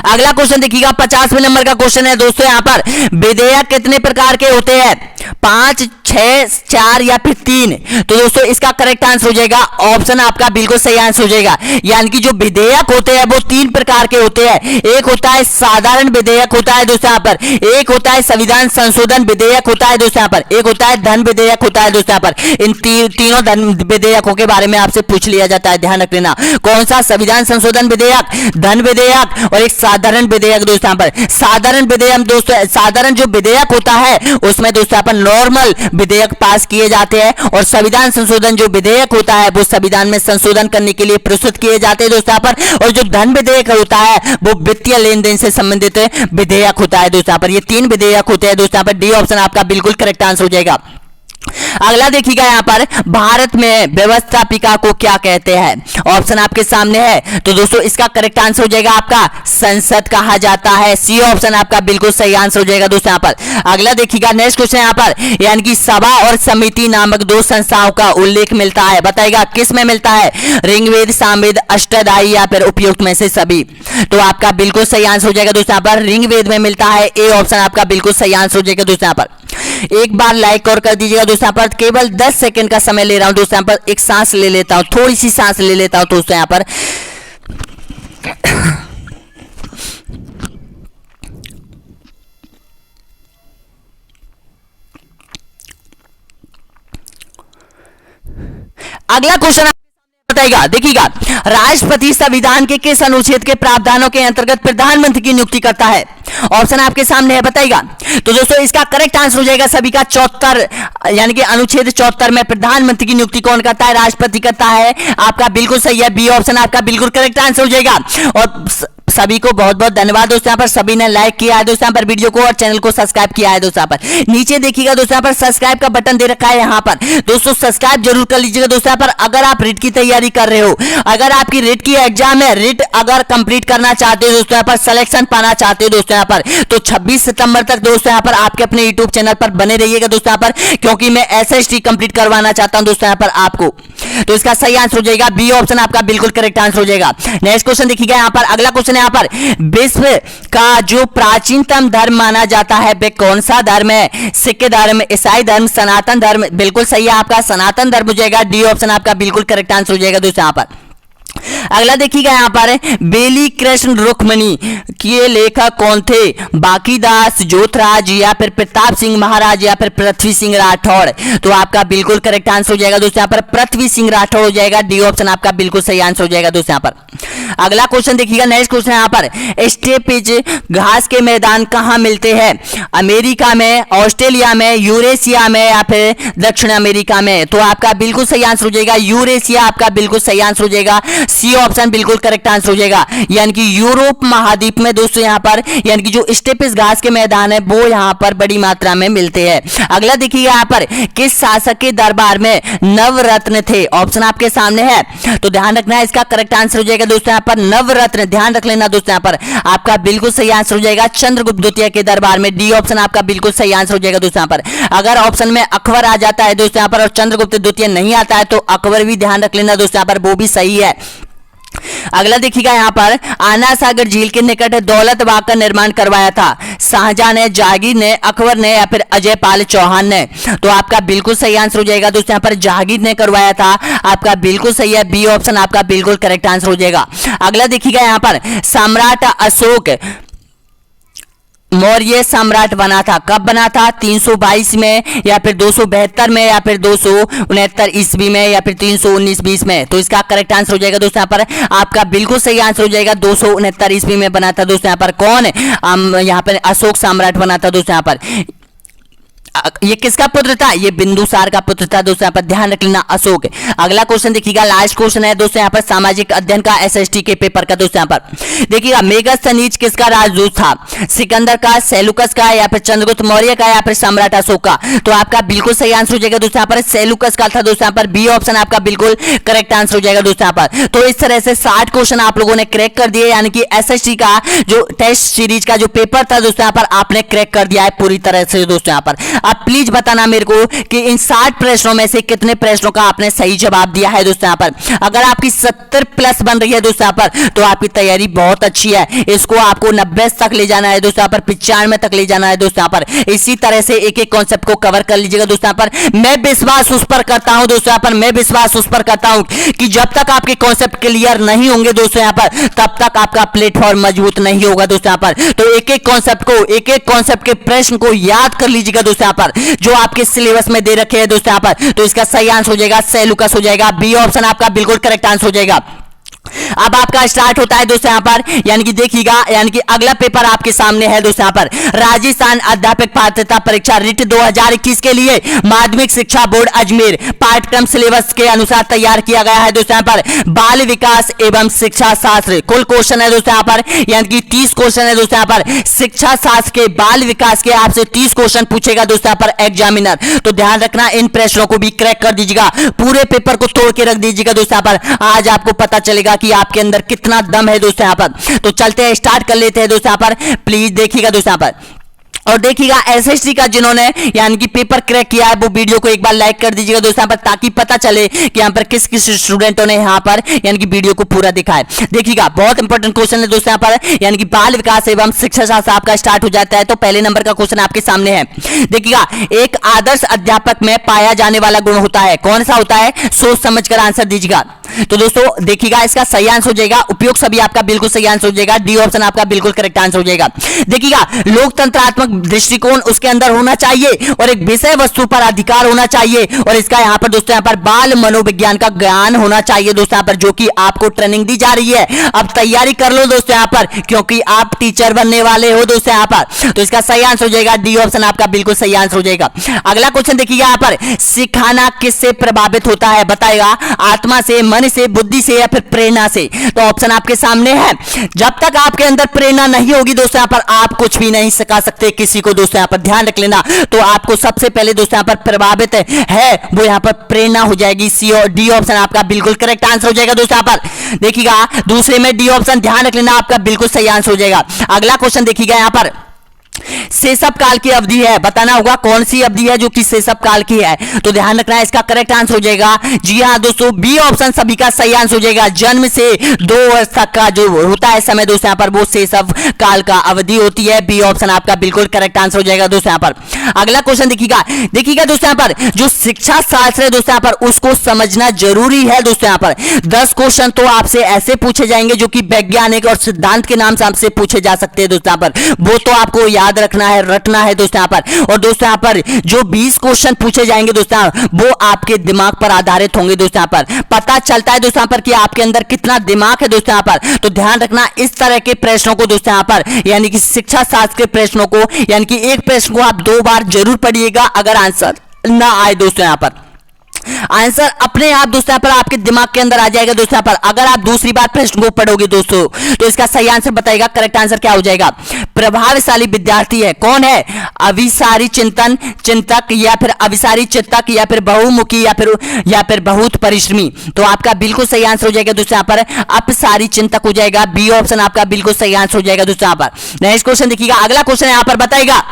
अगला क्वेश्चन देखिएगा, 50वें नंबर का क्वेश्चन है दोस्तों। यहाँ पर विधेयक कितने प्रकार के होते हैं? 5, 6, 4 या फिर 3? तो दोस्तों इसका करेक्ट आंसर हो जाएगा ऑप्शन आपका बिल्कुल सही आंसर हो जाएगा, यानी कि जो विधेयक होते हैं वो 3 प्रकार के होते हैं। एक होता है साधारण विधेयक होता है दोस्तों यहाँ पर, एक होता है संविधान संशोधन विधेयक होता है दोस्तों यहाँ पर, एक होता है धन विधेयक होता है दोस्तों यहाँ पर। इन तीनों धन विधेयकों के बारे में आपसे पूछ लिया जाता है, ध्यान रख लेना कौन सा? संविधान संशोधन विधेयक, धन विधेयक और एक साधारण विधेयक दोस्तों यहाँ पर। साधारण विधेयक दोस्तों, साधारण जो विधेयक होता है उसमें दोस्तों यहाँ पर नॉर्मल विधेयक पास किए जाते हैं, और संविधान संशोधन जो विधेयक होता है वो संविधान में संशोधन करने के लिए प्रस्तुत किए जाते हैं दोस्तों यहाँ पर। और जो धन विधेयक होता है वो वित्तीय लेन देन से संबंधित विधेयक होता है दोस्तों यहाँ पर। ये 3 विधेयक होते हैं दोस्तों यहाँ पर। डी ऑप्शन आपका बिल्कुल करेक्ट आंसर हो जाएगा। अगला देखिएगा, यहाँ पर भारत में व्यवस्थापिका को क्या कहते हैं? ऑप्शन आपके सामने है, तो दोस्तों इसका करेक्ट आंसर हो जाएगा आपका संसद कहा जाता है। सी ऑप्शन आपका बिल्कुल सही आंसर हो जाएगा दोस्तों यहाँ पर। अगला देखिएगा, नेक्स्ट क्वेश्चन यहाँ पर, यानी कि सभा और समिति नामक 2 संस्थाओं का उल्लेख मिलता है, बताइएगा किस में मिलता है? ऋग्वेद, सामवेद, अष्टधाई या फिर उपयुक्त में से सभी? तो आपका बिल्कुल सही आंसर हो जाएगा दोस्तों यहाँ पर ऋग्वेद में मिलता है। ए ऑप्शन आपका बिल्कुल सही आंसर हो जाएगा दोस्तों यहाँ पर। एक बार लाइक और कर दीजिएगा दोस्तों यहाँ पर। केवल 10 सेकंड का समय ले रहा हूं दोस्तों यहाँ पर, एक सांस ले लेता हूं, थोड़ी सी सांस ले लेता हूं दोस्तों यहाँ पर। अगला क्वेश्चन बताइएगा, देखिएगा, राष्ट्रपति संविधान के किस अनुच्छेद के प्रावधानों के अंतर्गत प्रधानमंत्री की नियुक्ति करता है? ऑप्शन आपके सामने है, बताइएगा। तो दोस्तों इसका करेक्ट आंसर हो जाएगा सभी का 74, यानी कि अनुच्छेद 74 में प्रधानमंत्री की नियुक्ति कौन करता है? राष्ट्रपति करता है। आपका बिल्कुल सही है, बी ऑप्शन आपका बिल्कुल करेक्ट आंसर हो जाएगा। और सभी को बहुत बहुत धन्यवाद दोस्तों यहाँ पर, सभी ने लाइक किया है दोस्तों यहाँ पर वीडियो को और चैनल को सब्सक्राइब किया है दोस्तों यहाँ पर। नीचे देखिएगा दोस्तों यहाँ पर सब्सक्राइब का बटन दे रखा है यहाँ पर, दोस्तों सब्सक्राइब जरूर कर लीजिएगा दोस्तों यहाँ पर। अगर आप रिट की तैयारी कर रहे हो, अगर आपकी रिट की एग्जाम है, रिट अगर कंप्लीट करना चाहते हो दोस्तों यहाँ पर, सिलेक्शन पाना चाहते हो दोस्तों यहाँ पर, तो 26 सितंबर तक दोस्तों यहाँ पर आपके अपने यूट्यूब चैनल पर बने रहिएगा दोस्तों यहाँ पर, क्योंकि मैं SST कंप्लीट करवाना चाहता हूं दोस्तों यहाँ पर आपको। तो इसका सही आंसर हो जाएगा बी ऑप्शन आपका बिल्कुल करेक्ट आंसर हो जाएगा। नेक्स्ट क्वेश्चन देखिएगा यहाँ पर, अगला क्वेश्चन यहाँ पर, विश्व का जो प्राचीनतम धर्म माना जाता है वे कौन सा धर्म है? सिख धर्म, ईसाई धर्म, सनातन धर्म? बिल्कुल सही है आपका सनातन धर्म हो जाएगा। डी ऑप्शन आपका बिल्कुल करेक्ट आंसर हो जाएगा दोस्तों यहाँ पर। अगला देखिएगा यहाँ पर, बेली कृष्ण रुक्मणी के लेखक कौन थे? बाकीदास, ज्योतराज या फिर प्रताप सिंह महाराज या फिर पृथ्वी सिंह राठौड़? तो आपका बिल्कुल करेक्ट आंसर हो जाएगा दोस्तों यहाँ पर, पृथ्वी सिंह राठौड़ हो जाएगा। डी ऑप्शन आपका बिल्कुल सही आंसर हो जाएगा दोस्तों यहाँ पर। अगला क्वेश्चन देखिएगा, नेक्स्ट क्वेश्चन यहाँ पर, स्टेपेज घास के मैदान कहाँ मिलते हैं? अमेरिका में, ऑस्ट्रेलिया में, यूरेशिया में या फिर दक्षिण अमेरिका में? तो आपका बिल्कुल सही आंसर हो जाएगा यूरेशिया, आपका बिल्कुल सही आंसर हो जाएगा। सी ऑप्शन बिल्कुल करेक्ट आंसर हो जाएगा, यानी कि यूरोप महाद्वीप में दोस्तों यहाँ पर, यानी कि जो स्टेपिस घास के मैदान है वो यहाँ पर बड़ी मात्रा में मिलते हैं। अगला देखिए यहाँ पर, किस शासक के दरबार में नवरत्न थे? ऑप्शन आपके सामने है, तो ध्यान रखना है, इसका करेक्ट आंसर हो जाएगा दोस्तों यहाँ पर नवरत्न। ध्यान रख लेना दोस्तों यहाँ पर, आपका बिल्कुल सही आंसर हो जाएगा चंद्रगुप्त द्वितीय के दरबार में। डी ऑप्शन आपका बिल्कुल सही आंसर हो जाएगा दोस्तों यहाँ पर। अगर ऑप्शन में अकबर आ जाता है दोस्तों यहाँ पर और चंद्रगुप्त द्वितीय नहीं आता है तो अकबर भी ध्यान रख लेना दोस्तों यहाँ पर, वो भी सही है। अगला देखिएगा यहाँ पर आना सागर झील के निकट दौलत बाग का निर्माण करवाया था शाहजहां ने, जहांगीर ने, अकबर ने या फिर अजय पाल चौहान ने। तो आपका बिल्कुल सही आंसर हो जाएगा दोस्तों यहाँ पर जहांगीर ने करवाया था। आपका बिल्कुल सही है, बी ऑप्शन आपका बिल्कुल करेक्ट आंसर हो जाएगा। अगला देखिएगा यहाँ पर सम्राट अशोक मौर्य सम्राट बना था, कब बना था? 322 में या फिर 272 में या फिर 269 ईस्वी में या फिर 319 में। तो इसका करेक्ट आंसर हो जाएगा दोस्तों यहाँ पर आपका बिल्कुल सही आंसर हो जाएगा 269 ईस्वी में बना था दोस्तों यहाँ पर। कौन? यहाँ पर अशोक सम्राट बना था दोस्तों यहाँ पर। ये किसका पुत्र था? ये बिंदुसार का पुत्र था दोस्तों यहाँ पर, ध्यान रख लेना, अशोक। अगला क्वेश्चन देखिएगा, लास्ट क्वेश्चन है दोस्तों यहाँ पर सामाजिक अध्ययन का एसएसटी के पेपर का दोस्तों यहाँ पर देखिएगा। मेगस्थनीज किसका राजदूत था? सिकंदर का, सेलुकस का या फिर चंद्रगुप्त मौर्य का या फिर सम्राट अशोक का? तो आपका बिल्कुल सही आंसर हो जाएगा दोस्तों यहाँ पर सेलुकस का था दोस्तों यहाँ पर, बी ऑप्शन आपका बिल्कुल करेक्ट आंसर हो जाएगा दोस्तों यहाँ पर। तो इस तरह से 60 क्वेश्चन आप लोगों ने क्रैक कर दिए, यानी कि एसएसटी का जो टेस्ट सीरीज का जो पेपर था दोस्तों यहाँ पर आपने क्रैक कर दिया है पूरी तरह से दोस्तों यहाँ पर। अब प्लीज बताना मेरे को कि इन 60 प्रश्नों में से कितने प्रश्नों का आपने सही जवाब दिया है दोस्तों यहाँ पर। अगर आपकी 70 प्लस बन रही है दोस्तों यहाँ पर तो आपकी तैयारी बहुत अच्छी है। इसको आपको 90 तक ले जाना है दोस्तों यहाँ पर, 95 तक ले जाना है दोस्तों यहाँ पर। इसी तरह से एक एक कॉन्सेप्ट को कवर कर लीजिएगा दोस्तों यहाँ पर। मैं विश्वास उस पर करता हूं दोस्तों यहाँ पर, मैं विश्वास उस पर करता हूं कि जब तक आपके कॉन्सेप्ट क्लियर नहीं होंगे दोस्तों यहाँ पर तब तक आपका प्लेटफॉर्म मजबूत नहीं होगा दोस्तों यहाँ पर। तो एक एक कॉन्सेप्ट को, एक एक कॉन्सेप्ट के प्रश्न को याद कर लीजिएगा दोस्तों यहाँ पर जो आपके सिलेबस में दे रखे हैं दोस्तों यहाँ पर। तो इसका सही आंसर हो जाएगा सेलुकस हो जाएगा, बी ऑप्शन आपका बिल्कुल करेक्ट आंसर हो जाएगा। अब आपका स्टार्ट होता है दोस्तों यहाँ पर, यानी कि देखिएगा, यानी कि अगला पेपर आपके सामने है दोस्तों यहाँ पर राजस्थान अध्यापक पात्रता परीक्षा रिट 2021 के लिए माध्यमिक शिक्षा बोर्ड अजमेर पाठ्यक्रम सिलेबस के अनुसार तैयार किया गया है दोस्तों यहाँ पर बाल विकास एवं शिक्षा शास्त्र। कुल क्वेश्चन है दोस्तों यहाँ पर, यानी कि 30 क्वेश्चन है दोस्तों यहाँ पर। शिक्षा शास्त्र के बाल विकास के आपसे 30 क्वेश्चन पूछेगा दोस्तों यहाँ पर एग्जामिनर। तो ध्यान रखना, इन प्रश्नों को भी क्रैक कर दीजिएगा, पूरे पेपर को तोड़ के रख दीजिएगा दोस्तों यहाँ पर। आज आपको पता चलेगा कि आपके अंदर कितना दम है दोस्तों यहाँ पर। तो चलते हैं, स्टार्ट कर लेते हैं दोस्तों यहाँ पर। प्लीज देखिएगा दोस्तों यहाँ पर और देखिएगा एसएसटी का जिन्होंने यानी कि पेपर क्रैक किया है वो वीडियो को एक बार लाइक कर दीजिएगा दोस्तों यहाँ पर, ताकि पता चले कि यहाँ पर किस किस स्टूडेंटों ने यहाँ पर यानी कि वीडियो को पूरा देखा है। देखिएगा बहुत इंपॉर्टेंट क्वेश्चन है दोस्तों यहाँ पर, यानी कि बाल विकास एवं शिक्षा शास्त्र आपका स्टार्ट हो जाता है। तो पहले नंबर का क्वेश्चन आपके सामने है। देखिएगा, एक आदर्श अध्यापक में पाया जाने वाला गुण होता है, कौन सा होता है? सोच समझ कर आंसर दीजिएगा। तो दोस्तों देखिएगा, इसका सही आंसर हो जाएगा उपयुक्त सभी आपका बिल्कुल सही आंसर हो जाएगा, डी ऑप्शन आपका बिल्कुल करेक्ट आंसर हो जाएगा। देखिएगा, लोकतंत्रात्मक दृष्टिकोण उसके अंदर होना चाहिए और एक विषय वस्तु पर अधिकार होना चाहिए और इसका यहाँ पर दोस्तों यहाँ पर बाल मनोविज्ञान का ज्ञान होना चाहिए दोस्तों यहाँ पर, जो कि आपको ट्रेनिंग दी जा रही है। अब तैयारी कर लो दोस्तों यहाँ पर, क्योंकि आप टीचर बनने वाले हो दोस्तों यहाँ पर। तो इसका सही आंसर हो जाएगा, डी ऑप्शन आपका बिल्कुल सही आंसर हो जाएगा। अगला क्वेश्चन देखिएगा यहाँ पर, सिखाना किससे प्रभावित होता है? बताएगा, आत्मा से, मन से, बुद्धि से या फिर प्रेरणा से? तो ऑप्शन आपके सामने है। जब तक आपके अंदर प्रेरणा नहीं होगी दोस्तों यहाँ पर आप कुछ भी नहीं सिखा सकते किसी को दोस्तों यहाँ पर, ध्यान रख लेना। तो आपको सबसे पहले दोस्तों यहाँ पर प्रभावित है वो यहाँ पर प्रेरणा हो जाएगी, सी और डी ऑप्शन आपका बिल्कुल करेक्ट आंसर हो जाएगा दोस्तों यहाँ पर। देखिएगा, दूसरे में डी ऑप्शन, ध्यान रख लेना, आपका बिल्कुल सही आंसर हो जाएगा। अगला क्वेश्चन देखिएगा यहाँ पर, सेसब काल की अवधि है, बताना होगा कौन सी अवधि है जो कि सेसब काल की है। तो ध्यान रखना है, इसका करेक्ट आंसर हो जाएगा, जी हाँ दोस्तों, बी ऑप्शन सभी का सही आंसर हो जाएगा। जन्म से 2 वर्ष तक का जो होता है समय दोस्तों यहाँ पर वो सेसब काल का अवधि होती है, बी ऑप्शन आपका बिल्कुल करेक्ट आंसर हो जाएगा दोस्तों यहाँ पर। अगला क्वेश्चन देखिएगा, देखिएगा दोस्तों यहाँ पर जो शिक्षा शास्त्र है दोस्तों यहाँ पर उसको समझना जरूरी है दोस्तों यहाँ पर। 10 क्वेश्चन तो आपसे ऐसे पूछे जाएंगे जो कि वैज्ञानिक और सिद्धांत के नाम से आपसे पूछे जा सकते हैं दोस्तों यहाँ पर, वो तो आपको याद रखना है, रटना है दोस्तों यहाँ पर। और दोस्तों यहाँ पर जो 20 क्वेश्चन पूछे जाएंगे दोस्तों वो आपके दिमाग पर आधारित होंगे दोस्तों यहाँ पर। पता चलता है दोस्तों यहाँ पर कि आपके अंदर कितना दिमाग है दोस्तों यहाँ पर। तो ध्यान रखना, इस तरह के प्रश्नों को दोस्तों यहाँ पर, यानी कि शिक्षा शास्त्र के प्रश्नों को, यानी कि एक प्रश्न को आप 2 बार जरूर पढ़िएगा, अगर आंसर ना आए दोस्तों यहाँ पर। आंसर अपने आप दोस्तों यहाँ पर आपके दिमाग के अंदर आ जाएगा दोस्तों यहाँ पर, अगर आप दूसरी बार प्रश्न को पढ़ोगे दोस्तों। तो इसका सही आंसर बताइएगा, करेक्ट आंसर क्या हो जाएगा? प्रभावशाली विद्यार्थी है, कौन है? अभिसारी चिंतक या फिर अभिसारी चिंतक या फिर बहुमुखी या फिर बहुत परिश्रमी? तो आपका बिल्कुल सही आंसर हो जाएगा दोस्तों यहाँ पर अपसारी चिंतक हो जाएगा, बी ऑप्शन आपका बिल्कुल सही आंसर हो जाएगा दोस्तों यहाँ पर। नेक्स्ट क्वेश्चन देखिएगा, अगला क्वेश्चन यहाँ पर बताएगा,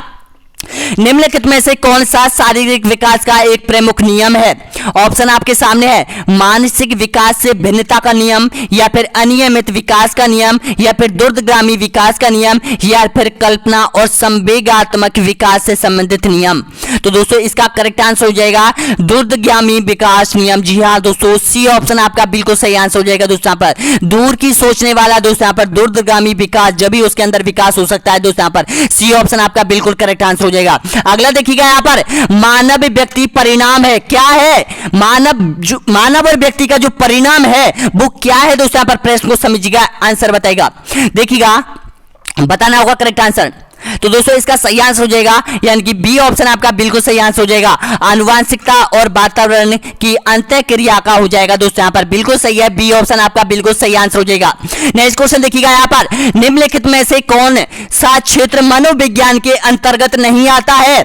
निम्नलिखित में से कौन सा शारीरिक विकास का एक प्रमुख नियम है? ऑप्शन आपके सामने है मानसिक विकास से भिन्नता का नियम, या फिर अनियमित विकास का नियम, या फिर दूरगामी विकास का नियम, या फिर कल्पना और संवेगात्मक विकास से संबंधित नियम। तो दोस्तों इसका करेक्ट आंसर हो जाएगा दूरगामी विकास नियम। जी हाँ दोस्तों, सी ऑप्शन आपका बिल्कुल सही आंसर हो जाएगा दोस्तों। यहाँ पर दूर की सोचने वाला दोस्तों, यहाँ पर दूरगामी विकास, जब भी उसके अंदर विकास हो सकता है दोस्तों। यहाँ पर सी ऑप्शन आपका बिल्कुल करेक्ट आंसर हो जाएगा। अगला देखिएगा यहाँ पर मानव व्यक्ति परिणाम है, क्या है मानव और व्यक्ति का जो परिणाम है वो क्या है दोस्तों। यहाँ पर प्रश्न को समझिएगा, आंसर बताएगा, देखिएगा बताना होगा करेक्ट आंसर। तो दोस्तों इसका सही आंसर हो जाएगा यानी कि बी ऑप्शन आपका बिल्कुल सही आंसर हो जाएगा, आनुवांशिकता और वातावरण की अंतःक्रिया का हो जाएगा दोस्तों। यहाँ पर बिल्कुल सही है, बी ऑप्शन आपका बिल्कुल सही आंसर हो जाएगा। नेक्स्ट क्वेश्चन देखिएगा यहाँ पर, निम्नलिखित में से कौन सा क्षेत्र मनोविज्ञान के अंतर्गत नहीं आता है?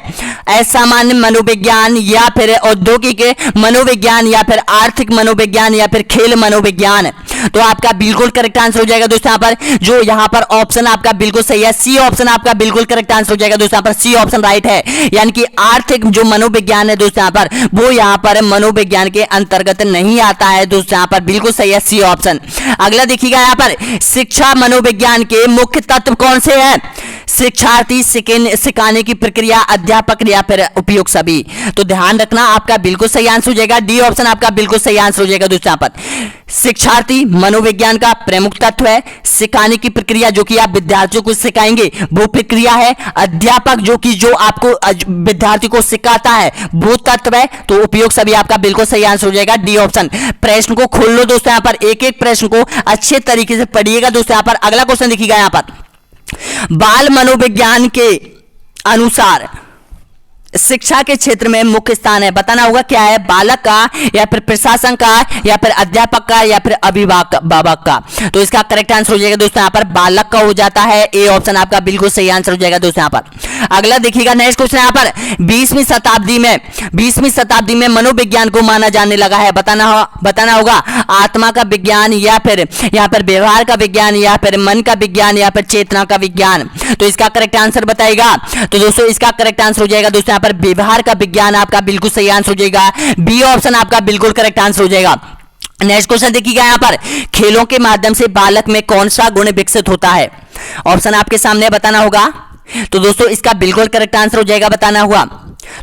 असामान्य मनोविज्ञान, या फिर औद्योगिक मनोविज्ञान, या फिर आर्थिक मनोविज्ञान, या फिर खेल मनोविज्ञान। तो आपका बिल्कुल करेक्ट आंसर हो जाएगा दोस्तों। यहाँ पर जो यहाँ पर ऑप्शन आपका बिल्कुल सही है, सी ऑप्शन आपका बिल्कुल करेक्ट आंसर हो जाएगा दोस्तों। यहाँ पर सी ऑप्शन राइट है, यानी कि आर्थिक जो मनोविज्ञान है दोस्तों, यहाँ पर वो यहाँ पर मनोविज्ञान के अंतर्गत नहीं आता है दोस्तों। यहाँ पर बिल्कुल सही है, सी ऑप्शन। अगला देखिएगा यहाँ पर, शिक्षा मनोविज्ञान के मुख्य तत्व कौन से हैं? शिक्षार्थी, सिखाने की प्रक्रिया, अध्यापक, या फिर उपयोग सभी। तो ध्यान रखना आपका बिल्कुल सही आंसर हो जाएगा, डी ऑप्शन आपका बिल्कुल सही आंसर हो जाएगा दोस्तों। यहाँ पर शिक्षार्थी मनोविज्ञान का प्रमुख तत्व है, सिखाने की प्रक्रिया जो कि आप विद्यार्थियों को सिखाएंगे वो प्रक्रिया है, अध्यापक जो कि जो आपको विद्यार्थी को सिखाता है वो तत्व है, तो उपयोग सभी आपका बिल्कुल सही आंसर हो जाएगा, डी ऑप्शन। प्रश्न को खोल लो दोस्तों, यहाँ पर एक एक प्रश्न को अच्छे तरीके से पढ़िएगा दोस्तों। यहाँ पर अगला क्वेश्चन देखिएगा, यहाँ पर बाल मनोविज्ञान के अनुसार शिक्षा के क्षेत्र में मुख्य स्थान है, बताना होगा क्या है? बालक का, या फिर प्रशासन का, या फिर अध्यापक का, या फिर अभिभावक का। तो इसका करेक्ट आंसर हो जाएगा दोस्तों यहाँ पर बालक का हो जाता है, ए ऑप्शन आपका बिल्कुल सही आंसर हो जाएगा दोस्तों। यहाँ पर अगला देखिएगा नेक्स्ट क्वेश्चन, यहाँ पर 20वीं शताब्दी में मनोविज्ञान को माना जाने लगा है, बताना होगा आत्मा का विज्ञान, या फिर यहाँ पर व्यवहार का विज्ञान, या फिर मन का विज्ञान, या फिर चेतना का विज्ञान। तो इसका करेक्ट आंसर बताएगा। तो दोस्तों इसका करेक्ट आंसर हो जाएगा दोस्तों पर व्यवहार का विज्ञान आपका बिल्कुल सही आंसर हो जाएगा, बी ऑप्शन आपका बिल्कुल करेक्ट आंसर हो जाएगा। नेक्स्ट क्वेश्चन देखिएगा यहाँ पर, खेलों के माध्यम से बालक में कौन सा गुण विकसित होता है? ऑप्शन आपके सामने बताना होगा। तो दोस्तों इसका बिल्कुल करेक्ट आंसर हो जाएगा, बताना हुआ।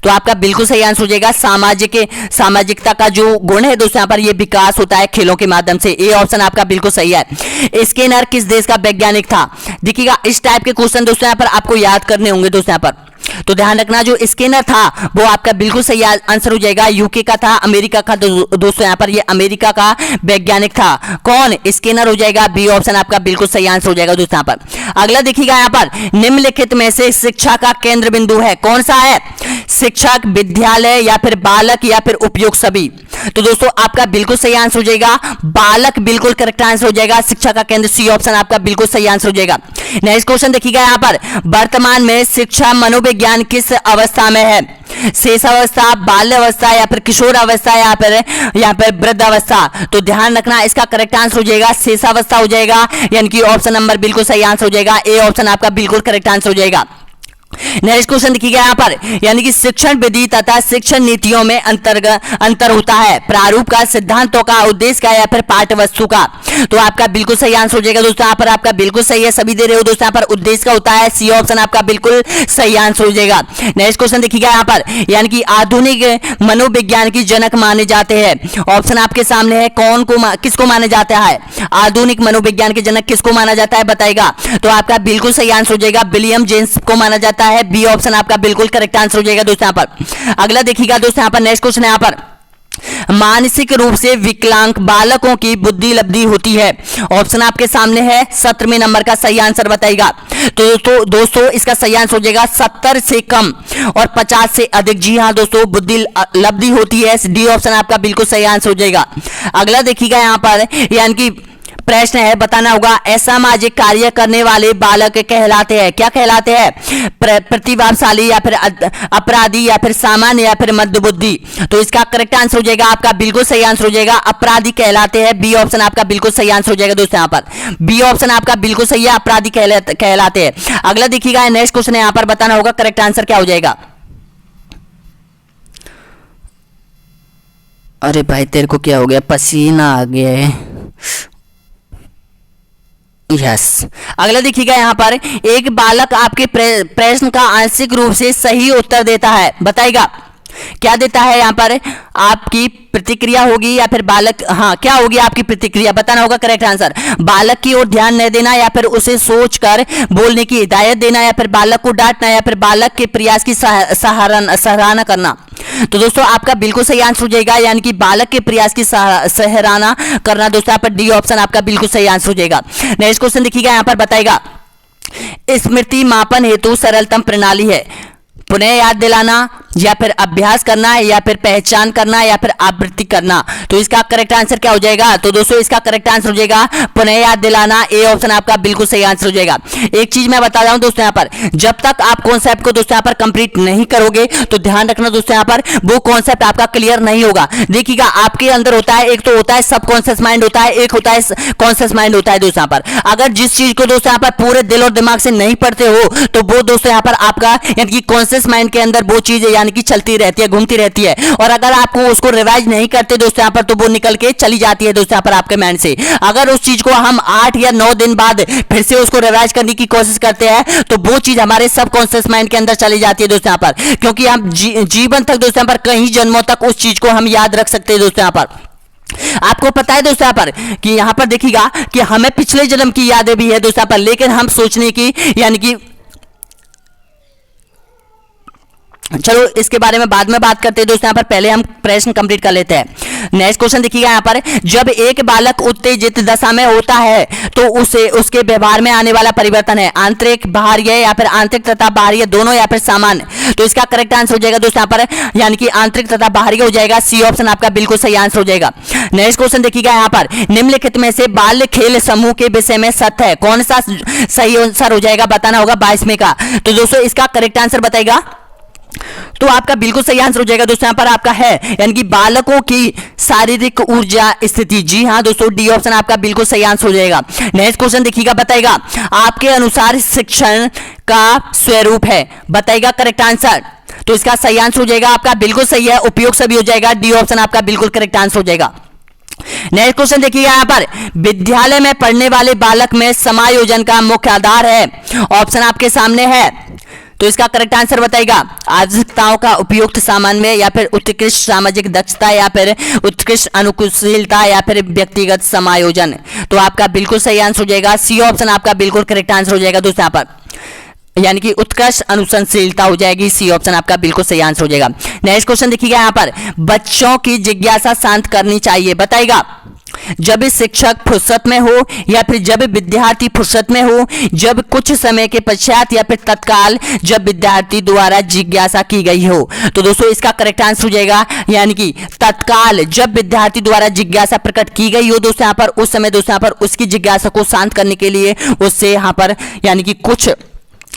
तो आपका बिल्कुल सही आंसर हो जाएगा, सामाजिकता का जो गुण है दोस्तों यहाँ पर ये विकास होता है खेलों के माध्यम से, ए ऑप्शन आपका बिल्कुल सही है। स्किनर किस देश का वैज्ञानिक था? देखिएगा इस टाइप के क्वेश्चन दोस्तों यहाँ पर आपको याद करने होंगे दोस्तों यहाँ पर। तो ध्यान रखना जो स्किनर था वो आपका बिल्कुल सही आंसर हो जाएगा, यूके का था, अमेरिका का। दोस्तों यहाँ पर ये अमेरिका का वैज्ञानिक था, कौन? स्किनर हो जाएगा, बी ऑप्शन आपका बिल्कुल सही आंसर हो जाएगा दोस्तों यहाँ पर। अगला देखिएगा यहाँ पर, निम्नलिखित में से शिक्षा का केंद्र बिंदु है, कौन सा है? शिक्षक, विद्यालय, या फिर बालक, या फिर उपयोग सभी। तो दोस्तों आपका बिल्कुल सही आंसर हो जाएगा बालक, बिल्कुल करेक्ट आंसर हो जाएगा, शिक्षा का केंद्र, सी ऑप्शन आपका बिल्कुल सही आंसर हो जाएगा। नेक्स्ट क्वेश्चन देखिएगा यहाँ पर, वर्तमान में शिक्षा मनोविज्ञान किस अवस्था में है? शेष अवस्था, बाल्य अवस्था, या फिर किशोर अवस्था, या फिर वृद्ध अवस्था। तो ध्यान रखना इसका करेक्ट आंसर हो जाएगा शेष अवस्था हो जाएगा, यानी कि ऑप्शन नंबर बिल्कुल सही आंसर हो जाएगा, ए ऑप्शन आपका बिल्कुल करेक्ट आंसर हो जाएगा। नेक्स्ट क्वेश्चन देखिएगा यहाँ पर, यानी कि शिक्षण विधि तथा शिक्षण नीतियों में अंतर होता है, प्रारूप का, सिद्धांतों का, उद्देश्य का, या फिर पाठ्य वस्तु का। तो आपका बिल्कुल सही आंसर हो जाएगा दोस्तों। यहाँ पर आपका बिल्कुल सही है, सभी दे रहे हो दोस्तों। यहाँ पर उद्देश्य का होता है, सी ऑप्शन आपका बिल्कुल सही आंसर हो जाएगा। नेक्स्ट क्वेश्चन देखिएगा यहाँ पर, यानी कि आधुनिक मनोविज्ञान की जनक माने जाते हैं। ऑप्शन आपके सामने है, किसको माना जाता है? आधुनिक मनोविज्ञान के जनक किसको माना जाता है, बताएगा। तो आपका बिल्कुल सही आंसर हो जाएगा, विलियम जेम्स को माना जाता है, बी ऑप्शन आपका बिल्कुल करेक्ट आंसर हो जाएगा दोस्तों। यहाँ पर अगला देखिएगा दोस्तों, यहाँ पर नेक्स्ट क्वेश्चन है यहाँ पर, मानसिक रूप से विकलांग बालकों की बुद्धि लब्धि होती है। ऑप्शन आपके सामने है, 17वें नंबर का सही आंसर बताएगा। तो दोस्तों इसका सही आंसर हो जाएगा 70 से कम और 50 से अधिक। जी हाँ दोस्तों, बुद्धि लब्धि होती है, डी ऑप्शन आपका बिल्कुल सही आंसर हो जाएगा। अगला देखिएगा यहाँ पर, यानी कि प्रश्न है, बताना होगा असामाजिक कार्य करने वाले बालक कहलाते हैं, क्या कहलाते हैं? प्रतिभाशाली, या फिर अपराधी, या फिर सामान्य, या फिर मध्यबुद्धि। तो इसका करेक्ट आंसर हो जाएगा आपका बिल्कुल सही आंसर हो जाएगा, अपराधी कहलाते हैं, बी ऑप्शन आपका बिल्कुल सही आंसर हो जाएगा दोस्तों। यहाँ पर बी ऑप्शन आपका बिल्कुल सही है, अपराधी कहलाते हैं। अगला देखिएगा नेक्स्ट क्वेश्चन है, यहाँ पर बताना होगा करेक्ट आंसर क्या हो जाएगा। अरे भाई तेरे को क्या हो गया, पसीना आ गया है। यस। अगला देखिएगा यहाँ पर, एक बालक आपके प्रश्न का आंशिक रूप से सही उत्तर देता है, बताइएगा क्या देता है। यहाँ पर आपकी प्रतिक्रिया होगी या फिर बालक, हाँ क्या होगी आपकी प्रतिक्रिया, बताना होगा करेक्ट आंसर। बालक की ओर ध्यान नहीं देना, या फिर उसे सोचकर बोलने की हिदायत देना, या फिर बालक को डांटना, या फिर बालक के प्रयास की सराहना करना। तो दोस्तों आपका बिल्कुल सही आंसर हो जाएगा, यानी कि बालक के प्रयास की सराहना करना। दोस्तों यहाँ पर डी ऑप्शन आपका बिल्कुल सही आंसर हो जाएगा। नेक्स्ट क्वेश्चन देखिएगा, यहाँ पर बताएगा स्मृति मापन हेतु सरलतम प्रणाली है, पुनः याद दिलाना, या फिर अभ्यास करना, या फिर पहचान करना, या फिर आवृत्ति करना। तो इसका करेक्ट आंसर क्या हो जाएगा, तो दोस्तों इसका करेक्ट आंसर हो जाएगा पुनः याद दिलाना। ए ऑप्शन आपका बिल्कुल सही आंसर हो जाएगा। एक चीज मैं बता रहा हूं दोस्तों, यहाँ पर जब तक आप कॉन्सेप्ट को दोस्तों यहाँ पर कंप्लीट नहीं करोगे तो ध्यान रखना दोस्तों, यहाँ पर वो कॉन्सेप्ट आपका क्लियर नहीं होगा। देखिएगा आपके अंदर होता है, एक तो होता है सब कॉन्शियस माइंड होता है, एक होता है कॉन्शियस माइंड होता है दोस्तों। यहाँ पर अगर जिस चीज को दोस्तों यहाँ पर पूरे दिल और दिमाग से नहीं पढ़ते हो तो वो दोस्तों यहाँ पर आपका यानी कि कॉन्शियस माइंड के अंदर वो चीज यानी कि चलती रहती है, घूमती रहती है, और अगर आपको उसको रिवाइज नहीं करते दोस्तों यहाँ पर तो वो निकल के चली जाती है दोस्तों यहाँ पर आपके माइंड से। अगर उस चीज को हम 8 या 9 दिन बाद फिर से उसको रिवाइज करने की कोशिश करते हैं तो वो चीज हमारे सबकॉन्शियस माइंड के अंदर चली जाती है दोस्तों यहाँ पर, क्योंकि हम जीवन तक दोस्तों यहाँ पर कई जन्मों तक उस चीज को हम याद रख सकते हैं दोस्तों यहाँ पर। आपको पता है दोस्तों यहाँ पर कि यहाँ पर देखिएगा कि हमें पिछले जन्म की यादें भी है दोस्तों यहाँ पर, लेकिन हम सोचने की यानी कि चलो इसके बारे में बाद में बात करते हैं दोस्तों। यहाँ पर पहले हम प्रश्न कंप्लीट कर लेते हैं। नेक्स्ट क्वेश्चन देखिएगा यहाँ पर, जब एक बालक उत्तेजित दशा में होता है तो उसे उसके व्यवहार में आने वाला परिवर्तन है आंतरिक, बाहरी, या फिर आंतरिक तथा बाहरी दोनों, या फिर सामान्य। तो इसका करेक्ट आंसर हो जाएगा दोस्तों यहाँ पर यानी कि आंतरिक तथा बाहरी हो जाएगा। सी ऑप्शन आपका बिल्कुल सही आंसर हो जाएगा। नेक्स्ट क्वेश्चन देखिएगा यहाँ पर, निम्नलिखित में से बाल्य खेल समूह के विषय में सत्य है, कौन सा सही आंसर हो जाएगा, बताना होगा 22 में का। तो दोस्तों इसका करेक्ट आंसर बताएगा, तो आपका बिल्कुल सही आंसर हो जाएगा दोस्तों यहाँ पर आपका है यानी कि बालकों की शारीरिक ऊर्जा स्थिति। जी हाँ दोस्तों, डी ऑप्शन आपका बिल्कुल सही आंसर हो जाएगा। नेक्स्ट क्वेश्चन देखिएगा, बताएगा आपके अनुसार शिक्षण का स्वरूप है, बताएगा करेक्ट आंसर। तो इसका सही आंसर हो जाएगा आपका बिल्कुल सही है, उपयोग सभी हो जाएगा। डी ऑप्शन आपका बिल्कुल करेक्ट आंसर हो जाएगा। नेक्स्ट क्वेश्चन देखिए यहाँ पर, विद्यालय में पढ़ने वाले बालक में समायोजन का मुख्य आधार है, ऑप्शन आपके सामने है। तो इसका करेक्ट आंसर बताएगा आवश्यकताओं का उपयुक्त सामान्य, या फिर उत्कृष्ट सामाजिक दक्षता, या फिर उत्कृष्ट अनुकूलता, या फिर व्यक्तिगत समायोजन। तो आपका बिल्कुल सही आंसर हो जाएगा। सी ऑप्शन आपका बिल्कुल करेक्ट आंसर हो जाएगा दोस्तों यहाँ पर, यानी कि उत्कृष्ट अनुसंशीलता हो जाएगी। सी ऑप्शन आपका बिल्कुल सही आंसर हो जाएगा। नेक्स्ट क्वेश्चन देखिएगा यहाँ पर, बच्चों की जिज्ञासा शांत करनी चाहिए, बताएगा जब शिक्षक फुर्सत में हो, या फिर जब विद्यार्थी फुर्सत में हो, जब कुछ समय के पश्चात, या फिर तत्काल जब विद्यार्थी द्वारा जिज्ञासा की गई हो। तो दोस्तों इसका करेक्ट आंसर हो जाएगा यानी कि तत्काल जब विद्यार्थी द्वारा जिज्ञासा प्रकट की गई हो दोस्तों यहाँ पर, उस समय दोस्तों यहाँ पर उसकी जिज्ञासा को शांत करने के लिए उससे यहाँ पर यानी कि कुछ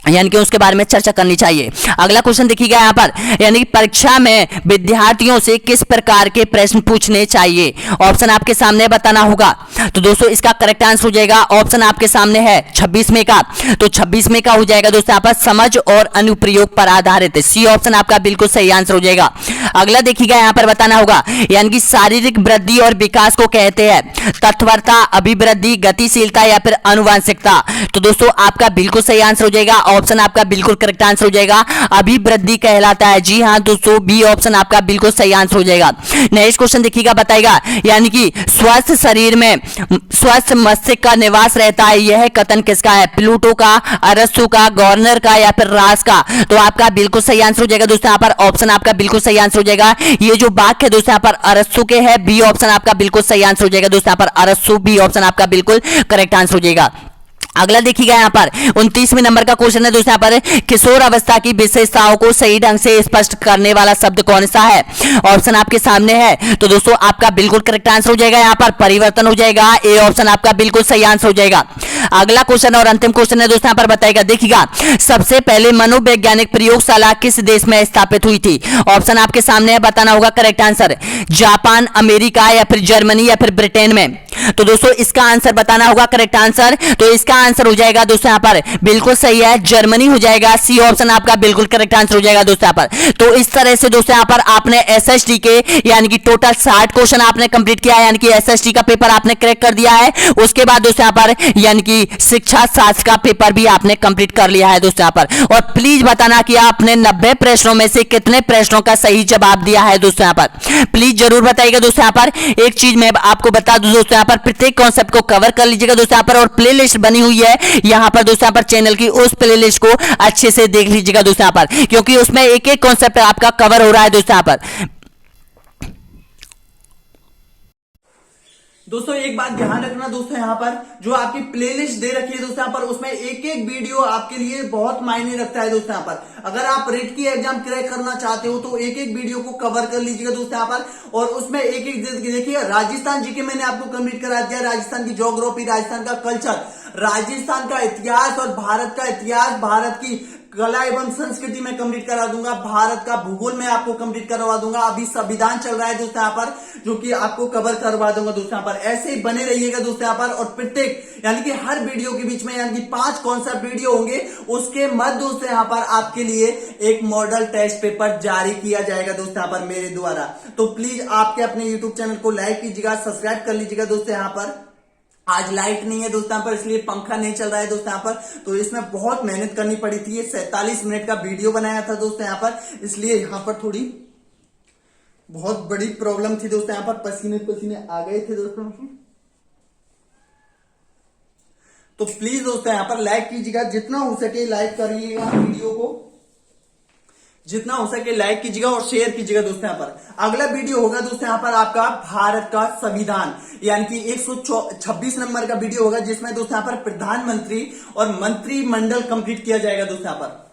यानी कि उसके बारे में चर्चा करनी चाहिए। अगला क्वेश्चन देखिएगा यहाँ पर, यानी कि परीक्षा में विद्यार्थियों से किस प्रकार के प्रश्न पूछने चाहिए, ऑप्शन आपके सामने बताना होगा। तो दोस्तों इसका करेक्ट आंसर हो जाएगा, ऑप्शन आपके सामने है 26 में का। तो 26 में का हो जाएगा दोस्तों यहाँ पर समझ और अनुप्रयोग पर आधारित। सी ऑप्शन आपका बिल्कुल सही आंसर हो जाएगा। अगला देखिएगा यहाँ पर बताना होगा, यानी कि शारीरिक वृद्धि और विकास को कहते हैं तत्परता, अभिवृद्धि, गतिशीलता, या फिर आनुवंशिकता। तो दोस्तों आपका बिल्कुल सही आंसर हो जाएगा, ऑप्शन आपका बिल्कुल करेक्ट आंसर हो जाएगा, अभिवृद्धि कहलाता है। जी हाँ दोस्तों, बी ऑप्शन आपका बिल्कुल सही आंसर हो जाएगा। नेक्स्ट क्वेश्चन देखिएगा, बताएगा यानी कि स्वस्थ शरीर में स्वस्थ मस्तिष्क का निवास रहता है, यह कथन किसका है, प्लूटो का, अरस्तु का, गवर्नर का, या फिर रास का। तो आपका बिल्कुल सही आंसर हो जाएगा दोस्तों यहाँ पर, ऑप्शन आपका बिल्कुल सही आंसर हो जाएगा। ये जो वाक्य है दोस्तों यहाँ पर अरस्तु के है, बी ऑप्शन आपका बिल्कुल सही आंसर हो जाएगा दोस्तों यहाँ पर अरस्तु, बी ऑप्शन आपका बिल्कुल करेक्ट आंसर हो जाएगा। अगला देखिएगा यहाँ पर 29वें नंबर का क्वेश्चन है दोस्तों यहाँ पर, किशोर अवस्था की विशेषताओं को सही ढंग से स्पष्ट करने वाला शब्द कौन सा है, ऑप्शन आपके सामने है। तो दोस्तों आपका बिल्कुल करेक्ट आंसर हो जाएगा यहाँ पर परिवर्तन हो जाएगा, ए ऑप्शन आपका बिल्कुल सही आंसर हो जाएगा। अगला क्वेश्चन और अंतिम क्वेश्चन है दोस्तों यहाँ पर बताएगा, देखिएगा सबसे पहले मनोवैज्ञानिक प्रयोगशाला किस देश में स्थापित हुई थी? ऑप्शन आपके सामने है, बताना होगा करेक्ट आंसर। जापान, अमेरिका या फिर जर्मनी या फिर ब्रिटेन में? तो दोस्तों इसका आंसर बताना होगा करेक्ट आंसर। तो इसका आंसर हो जाएगा दोस्तों यहाँ पर बिल्कुल सही है, जर्मनी हो जाएगा। सी ऑप्शन आपका बिल्कुल करेक्ट आंसर हो जाएगा दोस्तों यहाँ पर। तो इस तरह से दोस्तों यहाँ पर आपने एसएसटी के यानी कि टोटल 60 क्वेश्चन आपने कंप्लीट किया है, यानी कि एसएसटी का पेपर आपने क्रैक कर दिया है। उसके बाद दोस्तों यहाँ पर यानी कि शिक्षा शास्त्र का पेपर भी आपने कंप्लीट कर लिया है दोस्तों यहाँ पर। और प्लीज बताना कि आपने 90 प्रश्नों में से कितने प्रश्नों का सही जवाब दिया है दोस्तों यहाँ पर, प्लीज जरूर बताइएगा दोस्तों यहाँ पर। एक चीज मैं आपको बता दूं दोस्तों यहाँ पर, प्रत्येक कॉन्सेप्ट को कवर कर लीजिएगा दोस्तों यहाँ पर। और प्लेलिस्ट बनी हुई है यहाँ पर दोस्तों यहाँ पर चैनल की, उस प्लेलिस्ट को अच्छे से देख लीजिएगा दोस्तों यहाँ पर, क्योंकि उसमें एक एक कॉन्सेप्ट आपका कवर हो रहा है दोस्तों यहाँ पर। दोस्तों एक बात ध्यान रखना दोस्तों, यहाँ पर जो आपकी प्लेलिस्ट दे रखी है दोस्तों यहाँ पर, उसमें एक एक वीडियो आपके लिए बहुत मायने रखता है दोस्तों यहाँ पर। अगर आप रेट की एग्जाम क्रैक करना चाहते हो तो एक एक वीडियो को कवर कर लीजिएगा दोस्तों यहाँ पर। और उसमें एक एक देखिए, राजस्थान जीके मैंने आपको कंप्लीट करा दिया, राजस्थान की ज्योग्राफी, राजस्थान का कल्चर, राजस्थान का इतिहास और भारत का इतिहास, भारत की कला एवं संस्कृति में कंप्लीट करा दूंगा, भारत का भूगोल में आपको कंप्लीट करवा दूंगा। अभी संविधान चल रहा है दोस्तों यहाँ पर, जो कि आपको कवर करवा दूंगा दोस्तों यहाँ पर। ऐसे ही बने रहिएगा दोस्तों यहाँ पर। और प्रत्येक यानी कि हर वीडियो के बीच में यानी कि 5 कॉन्सेप्ट वीडियो होंगे, उसके मध्य दोस्तों यहाँ पर आपके लिए एक मॉडल टेस्ट पेपर जारी किया जाएगा दोस्तों यहाँ पर मेरे द्वारा। तो प्लीज आपके अपने यूट्यूब चैनल को लाइक कीजिएगा, सब्सक्राइब कर लीजिएगा दोस्तों यहाँ पर। आज लाइट नहीं है दोस्तों यहाँ पर, इसलिए पंखा नहीं चल रहा है दोस्तों यहाँ पर, तो इसमें बहुत मेहनत करनी पड़ी थी। ये 47 मिनट का वीडियो बनाया था दोस्तों यहाँ पर, इसलिए यहाँ पर थोड़ी बहुत बड़ी प्रॉब्लम थी दोस्तों यहाँ पर, पसीने पसीने आ गए थे दोस्तों। तो प्लीज दोस्तों यहाँ पर लाइक कीजिएगा, जितना हो सके लाइक करिएगा वीडियो को, जितना हो सके लाइक कीजिएगा और शेयर कीजिएगा दोस्तों यहाँ पर। अगला वीडियो होगा दोस्तों यहाँ पर आपका भारत का संविधान, यानी कि 126 नंबर का वीडियो होगा, जिसमें दोस्तों यहाँ पर प्रधानमंत्री और मंत्रिमंडल कंप्लीट किया जाएगा दोस्तों यहाँ पर।